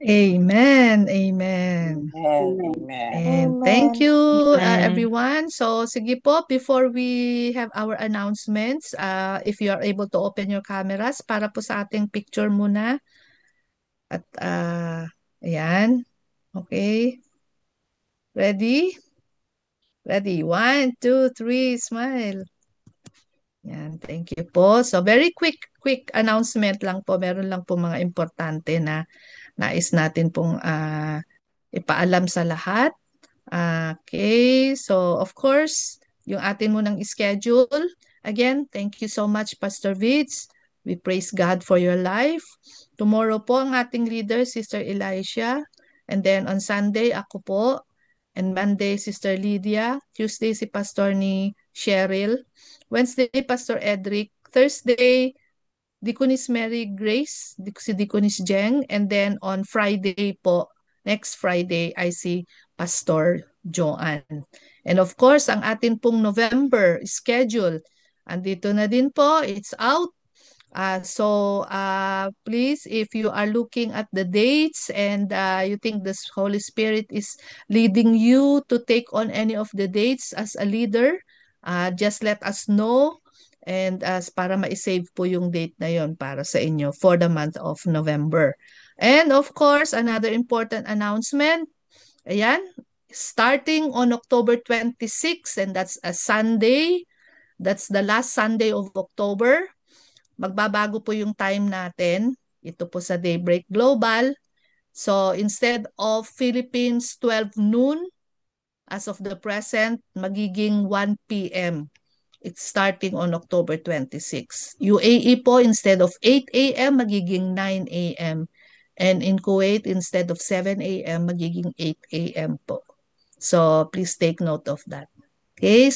Amen. Amen. Amen. And thank you, Amen. everyone. So, sige po, before we have our announcements, if you are able to open your cameras para po sa ating picture muna. At, ayan. Okay. Ready? Ready. 1, 2, 3, smile. Yan, thank you po. So, very quick announcement lang po. Meron lang po mga importante na nais natin pong ipaalam sa lahat. Okay, so of course, yung atin munang schedule. Again, thank you so much, Pastor Vids. We praise God for your life. Tomorrow po ang ating leader, Sister Elisha. And then on Sunday, ako po. And Monday, Sister Lydia. Tuesday, si Pastor ni Cheryl. Wednesday, Pastor Edric. Thursday, Deaconess Mary Grace, si Deaconess Jeng. And then on Friday po, next Friday, I see Pastor Joanne. And of course, ang atin pong November schedule, andito na din po, it's out. So please, if you are looking at the dates and you think the Holy Spirit is leading you to take on any of the dates as a leader, just let us know. And para ma-save po yung date na yon para sa inyo for the month of November. And of course, another important announcement, ayan, starting on October 26, and that's a Sunday, that's the last Sunday of October, magbabago po yung time natin. Ito po sa Daybreak Global. So instead of Philippines 12 noon, as of the present, magiging 1 p.m. It's starting on October 26. UAE po, instead of 8 a.m., magiging 9 a.m. And in Kuwait, instead of 7 a.m., magiging 8 a.m. po. So please take note of that. Okay, so